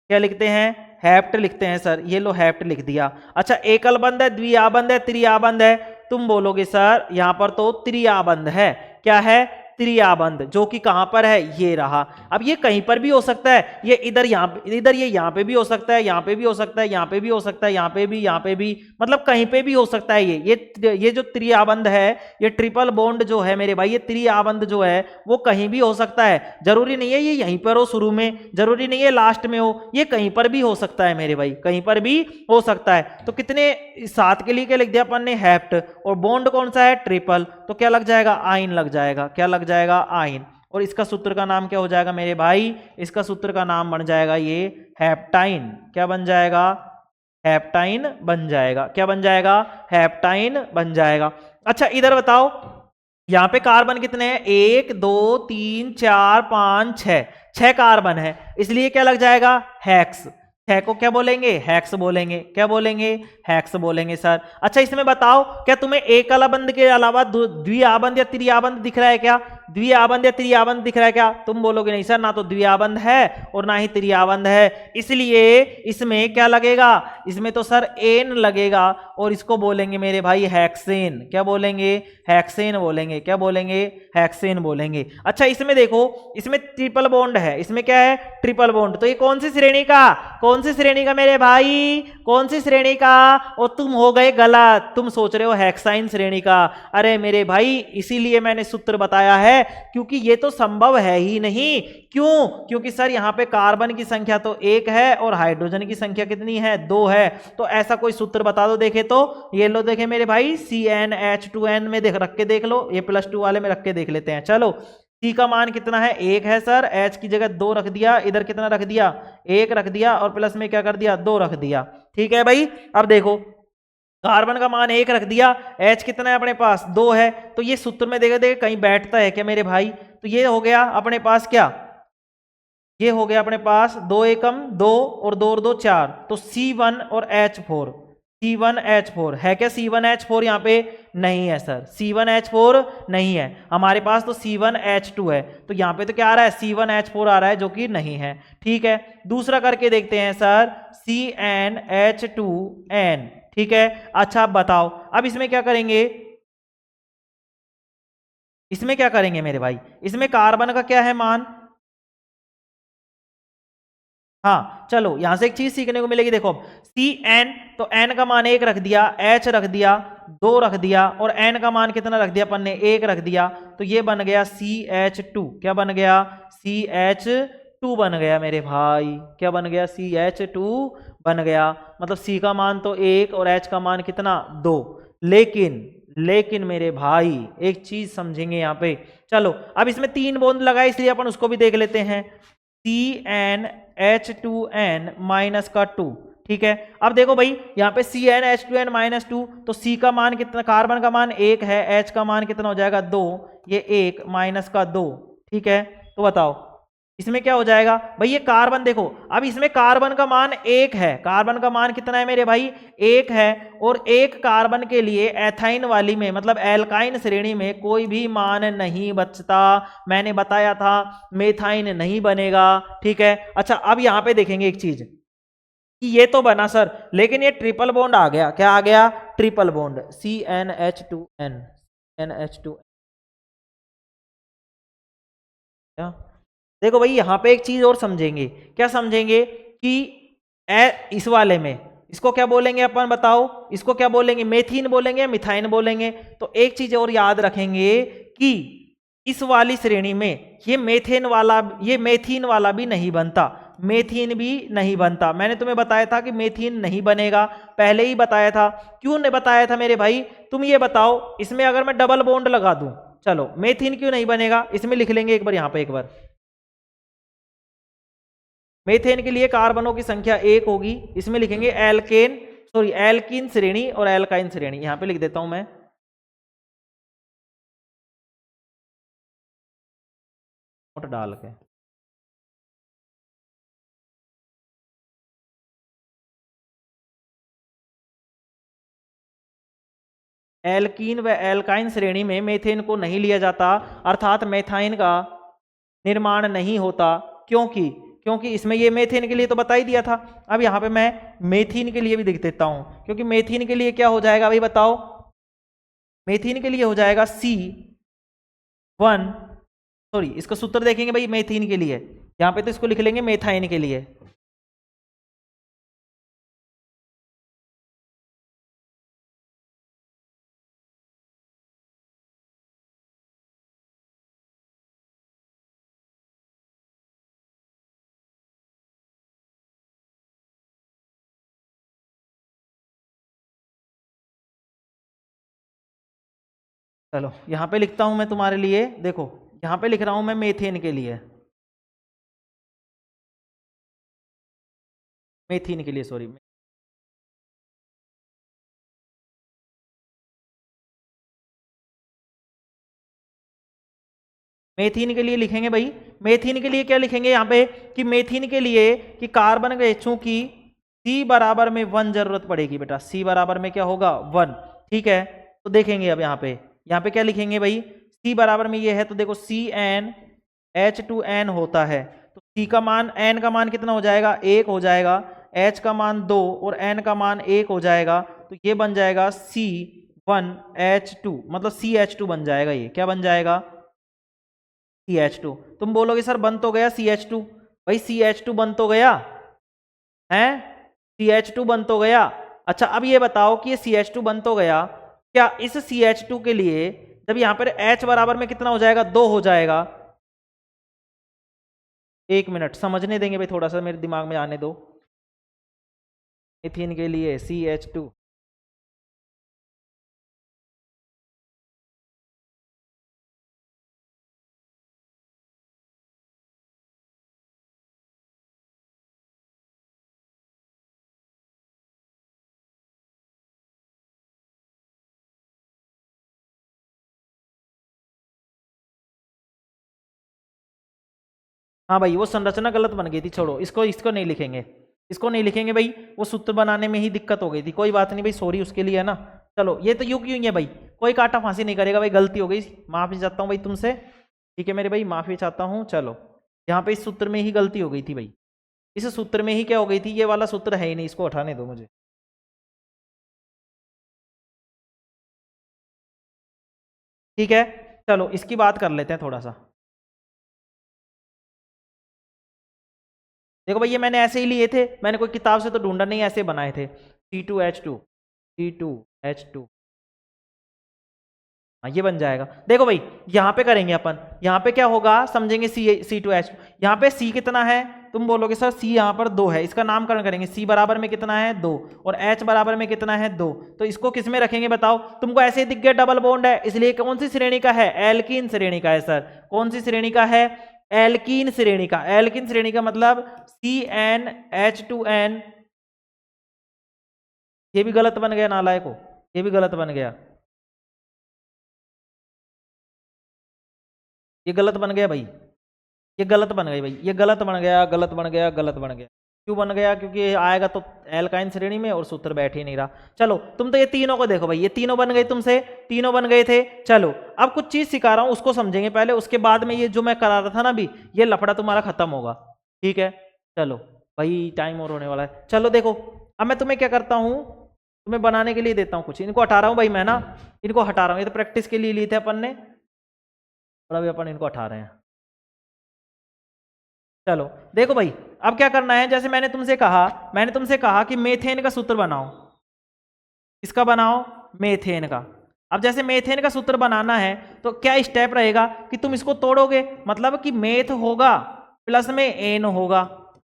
क्या लिखते हैं? हेप्ट लिखते हैं सर। ये लो हेप्ट लिख दिया। अच्छा एकल बंद है, द्विआबंद है, त्रिआबंद है? तुम बोलोगे सर यहां पर तो त्रिआबंद है। क्या है? त्रिआबंद, जो कि कहां पर है? ये रहा। अब ये कहीं पर भी हो सकता है, ये इधर ये यहां पे भी हो सकता है, यहां पे भी हो सकता है, यहां पे भी हो सकता है, यहां पे भी, यहां पे भी, मतलब कहीं पे भी हो सकता है। ये जो त्रिआबंद है, ये ट्रिपल बॉन्ड जो है मेरे भाई, ये त्रिआबंद जो है वो कहीं भी हो सकता है। जरूरी नहीं है ये यहीं पर हो शुरू में, जरूरी नहीं है लास्ट में हो, ये कहीं पर भी हो सकता है मेरे भाई, कहीं पर भी हो सकता है। तो कितने? 7 के लिए क्या लिख दिया अपन ने? हेप्ट। और बॉन्ड कौन सा है? ट्रिपल। तो क्या लग जाएगा? आइन लग जाएगा। क्या लग जाएगा? आइन। और इसका सूत्र का नाम क्या हो जाएगा मेरे भाई? इसका सूत्र का नाम बन जाएगा ये हेप्टाइन। क्या बन जाएगा? हेप्टाइन बन जाएगा। क्या बन जाएगा? हेप्टाइन बन जाएगा। अच्छा इधर बताओ, यहां पे कार्बन कितने हैं? 1 2 3 4 5 6। 6 कार्बन है, इसलिए क्या लग जाएगा? हेक्स। 6 को क्या बोलेंगे? हेक्स बोलेंगे। क्या बोलेंगे? हेक्स बोलेंगे सर। अच्छा इसमें बताओ, क्या तुम्हें एकल बंद के अलावा द्विआबंद या त्रिआबंद दिख रहा है क्या? द्विआबंद या त्रिआबंद दिख रहा है क्या? तुम बोलोगे नहीं सर, ना तो द्विआबंद है और ना ही त्रिआबंद है, इसलिए इसमें क्या लगेगा? इसमें तो सर एन लगेगा और इसको बोलेंगे मेरे भाई हेक्सेन। क्या बोलेंगे? हेक्सेन बोलेंगे। क्या बोलेंगे? हेक्सेन बोलेंगे। अच्छा इसमें देखो, इसमें ट्रिपल बॉन्ड है, इसमें क्या है? Triple bond. तो ये कौन सी श्रेणी का? कौन सी श्रेणी का मेरे भाई? कौन सी श्रेणी का? और तुम हो गए गलत, तुम सोच रहे हो हेक्साइन श्रेणी का। अरे मेरे भाई इसीलिए मैंने सूत्र बताया है, क्योंकि ये तो संभव है ही नहीं। क्यों? क्योंकि सर यहां पे कार्बन की संख्या तो 1 है और हाइड्रोजन की संख्या कितनी है? 2 है। तो ऐसा कोई सूत्र बता दो देखे तो। ये लो देखे मेरे भाई, CnH2n में रख के देख लो, ये +2 वाले में रख के देख लेते हैं। चलो C का मान कितना है? 1 है सर। H की जगह 2 रख दिया, इधर कितना रख दिया? 1 रख दिया और प्लस में क्या कर दिया? 2 रख दिया। ठीक है भाई, अब देखो कार्बन का मान 1 रख दिया, H कितना है अपने पास? 2 है। तो ये सूत्र में देखा देखा कहीं बैठता है क्या मेरे भाई? तो ये हो गया अपने पास क्या? ये हो गया अपने पास 2 एकम 2 और 2 और 2 4, तो C1 और H4। C1H4 है क्या? C1H4 यहाँ पे नहीं है सर, C1H4 नहीं है हमारे पास, तो C1H2 है। तो यहाँ पे तो क्या आ रहा है? C1H4 आ रहा है, जो कि नहीं है। ठीक है, दूसरा करके देखते हैं सर, CnH2n। ठीक है, अच्छा बताओ अब इसमें क्या करेंगे? इसमें क्या करेंगे मेरे भाई? इसमें कार्बन का क्या है मान? हाँ चलो यहां से एक चीज सीखने को मिलेगी। देखो Cn, तो n का मान 1 रख दिया, H रख दिया, 2 रख दिया, और n का मान कितना रख दिया अपन ने? 1 रख दिया। तो ये बन गया CH2। क्या बन गया? CH2 बन गया मेरे भाई। क्या बन गया? CH2 बन गया। मतलब C का मान तो 1 और H का मान कितना? 2। लेकिन मेरे भाई एक चीज समझेंगे यहाँ पे। चलो अब इसमें 3 बॉन्ड लगाए, इसलिए अपन उसको भी देख लेते हैं। CN H2n माइनस का 2। ठीक है, अब देखो भाई यहाँ पे CnH2n माइनस 2, तो C का मान कितना, कार्बन का मान 1 है, H का मान कितना हो जाएगा 2, ये 1 माइनस का 2। ठीक है, तो बताओ इसमें क्या हो जाएगा भाई, ये कार्बन देखो, अब इसमें कार्बन का मान 1 है, कार्बन का मान कितना है मेरे भाई 1 है, और एक कार्बन के लिए एथाइन वाली में मतलब एल्काइन श्रेणी में कोई भी मान नहीं बचता, मैंने बताया था मेथाइन नहीं बनेगा। ठीक है, अच्छा अब यहां पे देखेंगे एक चीज कि ये तो बना सर, लेकिन ये ट्रिपल बॉन्ड आ गया, क्या आ गया, ट्रिपल बॉन्ड CnH2n, NH2। देखो भाई यहां पे एक चीज और समझेंगे, क्या समझेंगे कि इस वाले में इसको क्या बोलेंगे अपन, बताओ इसको क्या बोलेंगे, मेथीन बोलेंगे या मिथाइन बोलेंगे। तो एक चीज और याद रखेंगे कि इस वाली श्रेणी में ये मेथीन वाला भी नहीं बनता, मेथीन भी नहीं बनता। मैंने तुम्हें बताया था कि मेथीन नहीं बनेगा, पहले ही बताया था। क्यों नहीं बताया था मेरे भाई, तुम ये बताओ, इसमें अगर मैं डबल बॉन्ड लगा दूं, चलो मेथीन क्यों नहीं बनेगा, इसमें लिख लेंगे एक बार, यहां पे एक बार मेथेन के लिए कार्बनों की संख्या 1 होगी, इसमें लिखेंगे एल्कीन श्रेणी और एल्काइन श्रेणी, यहां पे लिख देता हूं मैं, नोट डाल के। एल्कीन व एल्काइन श्रेणी में मेथेन को नहीं लिया जाता, अर्थात मेथाइन का निर्माण नहीं होता। क्योंकि इसमें ये मेथेन के लिए तो बता ही दिया था। अब यहाँ पे मैं मेथीन के लिए भी लिख देता हूँ, क्योंकि मेथीन के लिए क्या हो जाएगा भाई बताओ, मेथीन के लिए हो जाएगा इसका सूत्र देखेंगे भाई मेथीन के लिए, यहाँ पे तो इसको लिख लेंगे मेथाइन के लिए। चलो यहाँ पे लिखता हूं मैं तुम्हारे लिए, देखो यहाँ पे लिख रहा हूं मैं मेथेन के लिए, सॉरी, मेथीन के लिए लिखेंगे भाई। मेथीन के लिए क्या लिखेंगे यहाँ पे कि मेथीन के लिए कि कार्बन के चूंकि C बराबर में 1 जरूरत पड़ेगी बेटा, C बराबर में क्या होगा 1। ठीक है, तो देखेंगे अब यहाँ पे क्या लिखेंगे भाई, C बराबर में ये है, तो देखो CnH2n होता है, तो C का मान, N का मान कितना हो जाएगा 1 हो जाएगा, H का मान 2 और N का मान 1 हो जाएगा, तो ये बन जाएगा C1H2, मतलब CH2 बन जाएगा, ये क्या बन जाएगा CH2। तुम बोलोगे सर बन तो गया CH2, भाई CH2 बन तो गया है, CH2 बन तो गया। अच्छा अब ये बताओ कि ये CH2 बन तो गया, क्या इस CH2 के लिए जब यहां पर H बराबर में कितना हो जाएगा 2 हो जाएगा, 1 मिनट समझने देंगे भाई, थोड़ा सा मेरे दिमाग में आने दो। इथीन के लिए CH2, हाँ भाई वो संरचना गलत बन गई थी, छोड़ो इसको नहीं लिखेंगे, इसको नहीं लिखेंगे भाई, वो सूत्र बनाने में ही दिक्कत हो गई थी, कोई बात नहीं भाई, सॉरी उसके लिए है ना। चलो ये तो यूं क्यों है भाई, कोई काटा फांसी नहीं करेगा भाई, गलती हो गई, माफी चाहता हूँ भाई तुमसे, ठीक है मेरे भाई, माफी चाहता हूँ। चलो यहाँ पे इस सूत्र में ही गलती हो गई थी भाई, इस सूत्र में ही क्या हो गई थी, ये वाला सूत्र है ही नहीं, इसको हटाने दो मुझे। ठीक है, चलो इसकी बात कर लेते हैं थोड़ा सा। देखो भाई ये मैंने ऐसे ही लिए थे, मैंने कोई किताब से तो ढूंढा नहीं, ऐसे बनाए थे, C2H2, हाँ ये बन जाएगा। देखो भाई यहाँ पे करेंगे अपन, यहाँ पे क्या होगा समझेंगे, C2H, यहाँ पे C कितना है, तुम बोलोगे सर C यहाँ पर 2 है, इसका नामकरण करेंगे, C बराबर में कितना है 2 और H बराबर में कितना है 2, तो इसको किस में रखेंगे बताओ, तुमको ऐसे ही दिख गया डबल बॉन्ड है, इसलिए कौन सी श्रेणी का है, एल्कीन श्रेणी का है सर, कौन सी श्रेणी का है, एल्कीन श्रेणी का, एल्कीन श्रेणी का मतलब CnH2n, ये भी गलत बन गया नालायको, ये भी गलत बन गया, ये गलत बन गया भाई, ये गलत बन गई भाई, ये गलत बन गया, गलत बन गया, गलत बन गया। क्यों बन गया? क्योंकि ये आएगा तो एल्काइन श्रेणी में और सूत्र बैठ ही नहीं रहा। चलो तुम तो ये तीनों को देखो भाई, ये तीनों बन गए तुमसे, तीनों बन गए थे। चलो अब कुछ चीज सिखा रहा हूं, उसको समझेंगे पहले, उसके बाद में ये जो मैं करा रहा था ना अभी, ये लफड़ा तुम्हारा खत्म होगा, ठीक है। चलो भाई टाइम और होने वाला है। चलो देखो अब मैं तुम्हें क्या करता हूँ, तुम्हें बनाने के लिए देता हूँ कुछ, इनको हटा रहा हूँ भाई मैं ना, इनको हटा रहा हूँ, ये तो प्रैक्टिस के लिए लिए थे अपन ने, और अभी अपन इनको हटा रहे हैं। चलो देखो भाई अब क्या करना है, जैसे मैंने तुमसे कहा कि मेथेन का सूत्र बनाओ, इसका बनाओ मेथेन का। अब जैसे मेथेन का सूत्र बनाना है तो क्या स्टेप रहेगा कि तुम इसको तोड़ोगे, मतलब कि मेथ होगा प्लस में एन होगा।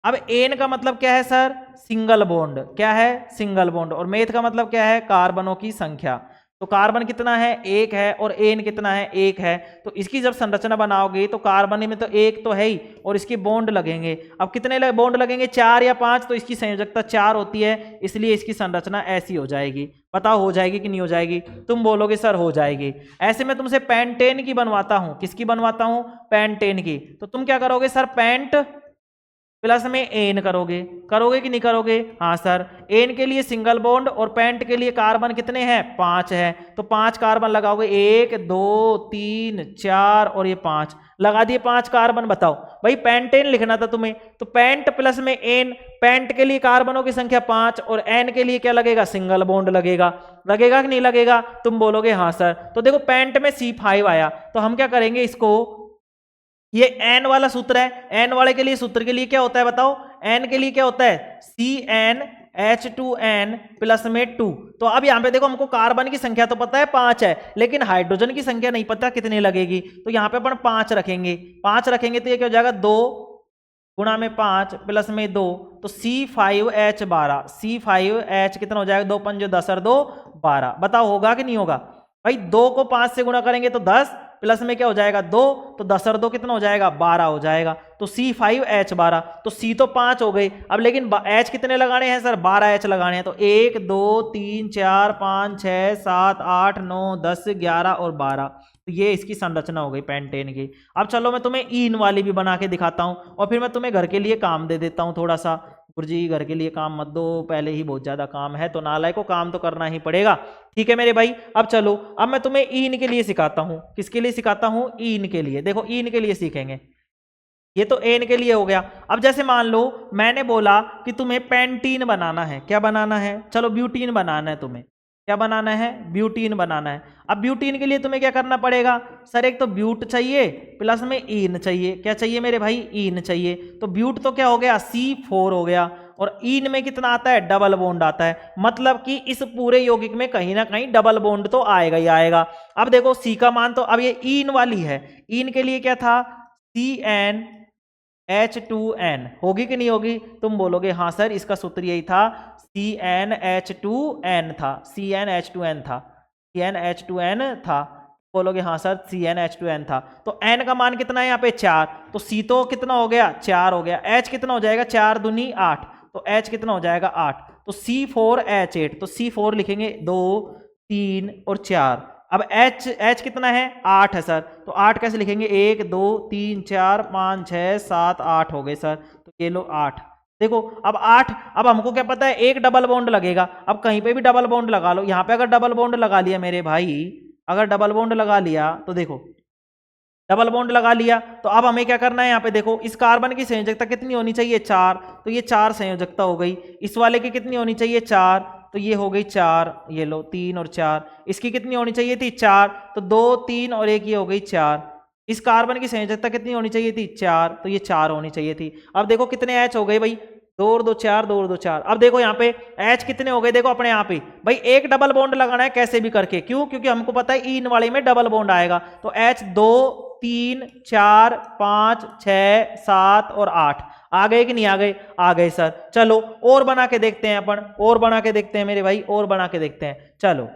अब एन का मतलब क्या है सर? सिंगल बॉन्ड, क्या है? Single bond. और मेथ का मतलब क्या है? कार्बनों की संख्या। तो कार्बन कितना है? एक है, और एन कितना है? एक है। तो इसकी जब संरचना बनाओगे तो कार्बन में तो एक तो है ही, और इसके बॉन्ड लगेंगे। अब कितने बॉन्ड लगेंगे? 4 या 5, तो इसकी संयोजकता 4 होती है, इसलिए इसकी संरचना ऐसी हो जाएगी। बताओ हो जाएगी कि नहीं हो जाएगी? तुम बोलोगे सर हो जाएगी। ऐसे में तुमसे पेंटेन की बनवाता हूं, किसकी बनवाता हूं? पेंटेन की। तो तुम क्या करोगे सर? पेंट प्लस में एन करोगे, करोगे कि नहीं करोगे? हाँ सर। एन के लिए सिंगल बॉन्ड और पेंट के लिए कार्बन कितने हैं? 5 है, तो 5 कार्बन लगाओगे, 1 2 3 4 और ये 5 लगा दिए, 5 कार्बन। बताओ भाई पेंटेन लिखना था तुम्हें, तो पेंट प्लस में एन, पेंट के लिए कार्बनों की संख्या 5 और एन के लिए क्या लगेगा? सिंगल बॉन्ड लगेगा। लगेगा कि नहीं लगेगा? तुम बोलोगे हाँ सर। तो देखो पेंट में C5 आया, तो हम क्या करेंगे इसको, ये एन वाला सूत्र है, एन वाले के लिए सूत्र के लिए क्या होता है बताओ? एन के लिए क्या होता है? CnH2n प्लस में 2। तो अब यहां पे देखो हमको कार्बन की संख्या तो पता है 5 है, लेकिन हाइड्रोजन की संख्या नहीं पता कितनी लगेगी, तो यहां पे अपन 5 रखेंगे। 5 रखेंगे तो ये क्या हो जाएगा? 2 गुणा में 5 प्लस में 2, तो C5H12, C5H कितना हो जाएगा? 2 5 10 और 2 12। बताओ होगा कि नहीं होगा? भाई 2 को 5 से गुणा करेंगे तो 10, प्लस में क्या हो जाएगा? 2, तो 10 और 2 कितना हो जाएगा? 12 हो जाएगा। तो C5H12, तो C तो 5 हो गई, अब लेकिन H कितने लगाने हैं सर? 12 H लगाने हैं। तो 1 2 3 4 5 6 7 8 9 10 11 और 12, तो ये इसकी संरचना हो गई पेंटेन की। अब चलो मैं तुम्हें ईन वाली भी बना के दिखाता हूं, और फिर मैं तुम्हें घर के लिए काम दे देता हूं थोड़ा सा। गुरुजी घर के लिए काम मत दो, पहले ही बहुत ज्यादा काम है, तो नालायक को काम तो करना ही पड़ेगा, ठीक है मेरे भाई। अब चलो अब मैं तुम्हें ईन के लिए सिखाता हूं। किसके लिए सिखाता हूं? ईन के लिए। देखो ईन के लिए सीखेंगे, ये तो एन के लिए हो गया। अब जैसे मान लो मैंने बोला कि तुम्हें पेंटीन बनाना है, क्या बनाना है? चलो ब्यूटीन बनाना है तुम्हें। क्या बनाना है? ब्यूटीन बनाना है। अब ब्यूटीन के लिए तुम्हें क्या करना पड़ेगा सर? एक तो ब्यूट चाहिए प्लस में ईन चाहिए। क्या चाहिए मेरे भाई? ईन चाहिए। तो ब्यूट तो क्या हो गया? C4 हो गया, और ईन में कितना आता है? डबल बॉन्ड आता है, मतलब कि इस पूरे यौगिक में कहीं ना कहीं डबल बॉन्ड तो आएगा ही आएगा। अब देखो C का मान तो, अब ये ईन वाली है, ईन के लिए क्या था? CnH2n होगी कि नहीं होगी? तुम बोलोगे हाँ सर, इसका सूत्र यही था, CnH2n था, CnH2n था, CnH2n था। बोलोगे हाँ सर CnH2n था। तो n का मान कितना है यहाँ पे? 4। तो C तो कितना हो गया? 4 हो गया। H कितना हो जाएगा? 4 दूनी 8, तो H कितना हो जाएगा? 8। तो C4H8, तो C4 लिखेंगे 2 3 और 4। अब H कितना है? 8 है सर, तो 8 कैसे लिखेंगे? 1 2 3 4 5 6 7 8 हो गए सर, तो ये लो 8। देखो अब 8, अब हमको क्या पता है? एक डबल बॉन्ड लगेगा। अब कहीं पे भी डबल बॉन्ड लगा लो, यहाँ पे अगर डबल बॉन्ड लगा लिया मेरे भाई, अगर डबल बॉन्ड लगा लिया तो देखो डबल बॉन्ड लगा लिया, तो अब हमें क्या करना है? यहाँ पे देखो इस कार्बन की संयोजकता कितनी होनी चाहिए? 4, तो ये 4 संयोजकता हो गई। इस वाले की कितनी होनी चाहिए? 4, तो ये हो गई 4, ये लो 3 और 4। इसकी कितनी होनी चाहिए थी? 4, तो 2 3 और 1 ये हो गई 4। इस कार्बन की संयोजकता कितनी होनी चाहिए थी? 4, तो ये 4 होनी चाहिए थी। अब देखो कितने H हो गए भाई? 2 और 2 4, 2 और 2 4। अब देखो यहाँ पे H कितने हो गए? देखो अपने यहाँ पे भाई एक डबल बॉन्ड लगाना है कैसे भी करके, क्यों? क्योंकि हमको पता है ईन वाले में डबल बॉन्ड आएगा। तो H 2 3 4 5 6 7 और 8 आ गए कि नहीं आ गए? आ गए सर। चलो और बना के देखते हैं अपन, और बना के देखते हैं मेरे भाई, और बना के देखते हैं। चलो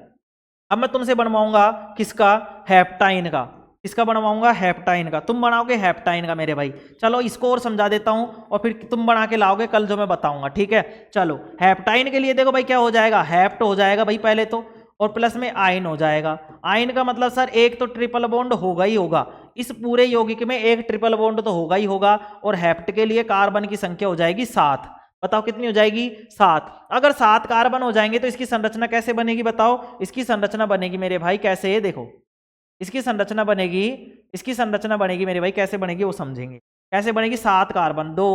अब मैं तुमसे बनवाऊंगा किसका? हेप्टाइन का। इसका बनवाऊंगा हेप्टाइन का, तुम बनाओगे हेप्टाइन का मेरे भाई। चलो इसको और समझा देता हूं और फिर तुम बना के लाओगे कल जो मैं बताऊंगा, ठीक है। चलो हेप्टाइन के लिए देखो भाई क्या हो जाएगा, हेप्ट हो जाएगा भाई पहले तो, और प्लस में आइन हो जाएगा। आइन का मतलब सर एक तो ट्रिपल बॉन्ड होगा ही होगा, इस पूरे यौगिक में एक ट्रिपल बॉन्ड तो होगा ही होगा। और हेप्ट के लिए कार्बन की संख्या हो जाएगी 7। बताओ कितनी हो जाएगी, 7। अगर 7 कार्बन हो जाएंगे तो इसकी संरचना कैसे बनेगी बताओ। इसकी संरचना बनेगी मेरे भाई कैसे, देखो इसकी संरचना बनेगी, इसकी संरचना बनेगी मेरे भाई कैसे बनेगी वो समझेंगे। कैसे बनेगी, 7 कार्बन, 2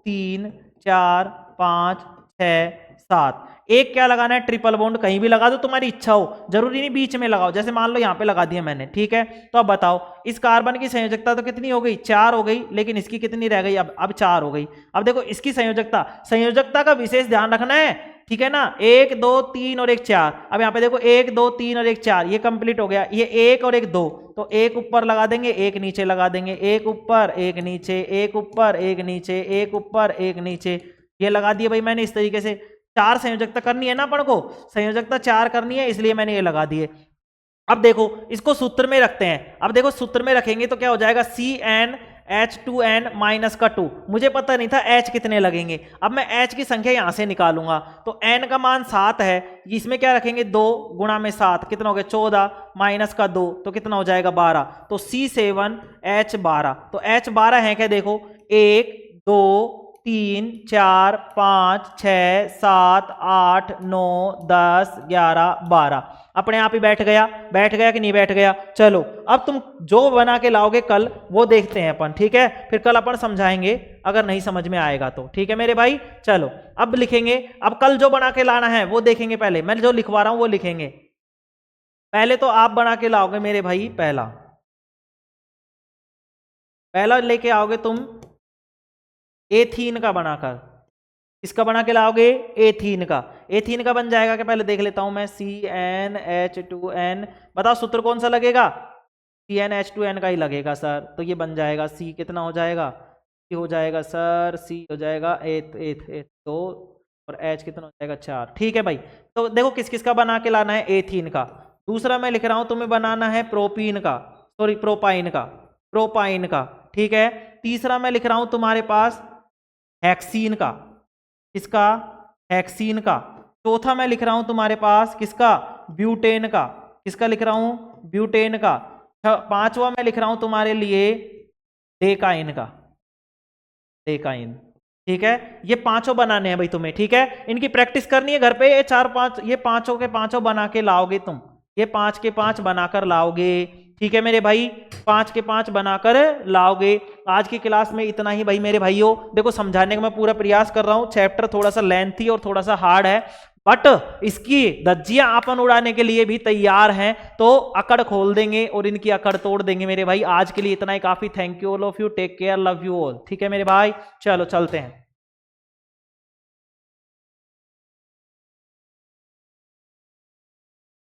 3 4 5 6 7। एक क्या लगाना है, ट्रिपल बॉन्ड, कहीं भी लगा दो तुम्हारी इच्छा हो, जरूरी नहीं बीच में लगाओ, जैसे मान लो यहाँ पे लगा दिया मैंने, ठीक है। तो अब बताओ इस कार्बन की संयोजकता तो कितनी हो गई, 4 हो गई, लेकिन इसकी कितनी रह गई, अब 4 हो गई। अब देखो इसकी संयोजकता, संयोजकता का विशेष ध्यान रखना है, ठीक है ना। 1 2 3 और 1 4। अब यहाँ पे देखो 1 2 3 और 1 4, ये कंप्लीट हो गया। ये 1 और 1 2, तो एक ऊपर लगा देंगे, एक नीचे लगा देंगे, एक ऊपर एक नीचे, एक ऊपर एक नीचे, एक ऊपर एक नीचे, ये लगा दिए भाई मैंने। इस तरीके से 4 संयोजकता करनी है ना अपन को, संयोजकता 4 करनी है, इसलिए मैंने ये लगा दिए। अब देखो इसको सूत्र में रखते हैं। अब देखो सूत्र में रखेंगे तो क्या हो जाएगा, CnH2n माइनस का 2। मुझे पता नहीं था H कितने लगेंगे, अब मैं H की संख्या यहां से निकालूंगा। तो N का मान 7 है, इसमें क्या रखेंगे, 2 गुणा में 7 कितना हो गया 14, माइनस का 2 तो कितना हो जाएगा 12। तो C7H12। तो H12 है क्या, देखो 1 2 3 4 5 6 7 8 9 10 11 12, अपने आप ही बैठ गया कि नहीं बैठ गया। चलो अब तुम जो बना के लाओगे कल वो देखते हैं अपन, ठीक है। फिर कल अपन समझाएंगे अगर नहीं समझ में आएगा तो, ठीक है मेरे भाई। चलो अब लिखेंगे, अब कल जो बना के लाना है वो देखेंगे। पहले मैं जो लिखवा रहा हूं वो लिखेंगे। पहले तो आप बना के लाओगे मेरे भाई, पहला लेके आओगे तुम एथीन का बनाकर। इसका बना के लाओगे एथीन का। एथीन का बन जाएगा क्या, पहले देख लेता हूं मैं, CnH2n। बताओ सूत्र कौन सा लगेगा, CnH2n का ही लगेगा सर। तो ये बन जाएगा C कितना हो जाएगा, C हो जाएगा सर, C हो जाएगा 2 और H कितना हो जाएगा 4, ठीक है भाई। तो देखो किस किस का बना के लाना है, एथीन का। दूसरा मैं लिख रहा हूं तुम्हें बनाना है प्रोपाइन का, ठीक है। तीसरा मैं लिख रहा हूं तुम्हारे पास हेक्सीन का, किसका, हेक्सीन का। चौथा मैं लिख रहा हूं तुम्हारे पास किसका, ब्यूटेन का, किसका लिख रहा हूं, ब्यूटेन का। पांचवा मैं लिख रहा हूं तुम्हारे लिए डेकाइन का, डेकाइन, ठीक है। ये पांचों बनाने हैं भाई तुम्हें, ठीक है। इनकी प्रैक्टिस करनी है घर पे। ये 4-5, ये पांचों के पांचों बना के लाओगे तुम, ये 5 के 5 बनाकर लाओगे, ठीक है मेरे भाई। 5 के 5 बनाकर लाओगे। आज की क्लास में इतना ही भाई मेरे भाइयों। देखो समझाने का मैं पूरा प्रयास कर रहा हूं। चैप्टर थोड़ा सा लेंथी और थोड़ा सा हार्ड है, बट इसकी धज्जियां अपन उड़ाने के लिए भी तैयार हैं। तो अकड़ खोल देंगे और इनकी अकड़ तोड़ देंगे मेरे भाई। आज के लिए इतना ही काफी। Thank you all of you, take care, love you all, ठीक है मेरे भाई। चलो चलते हैं।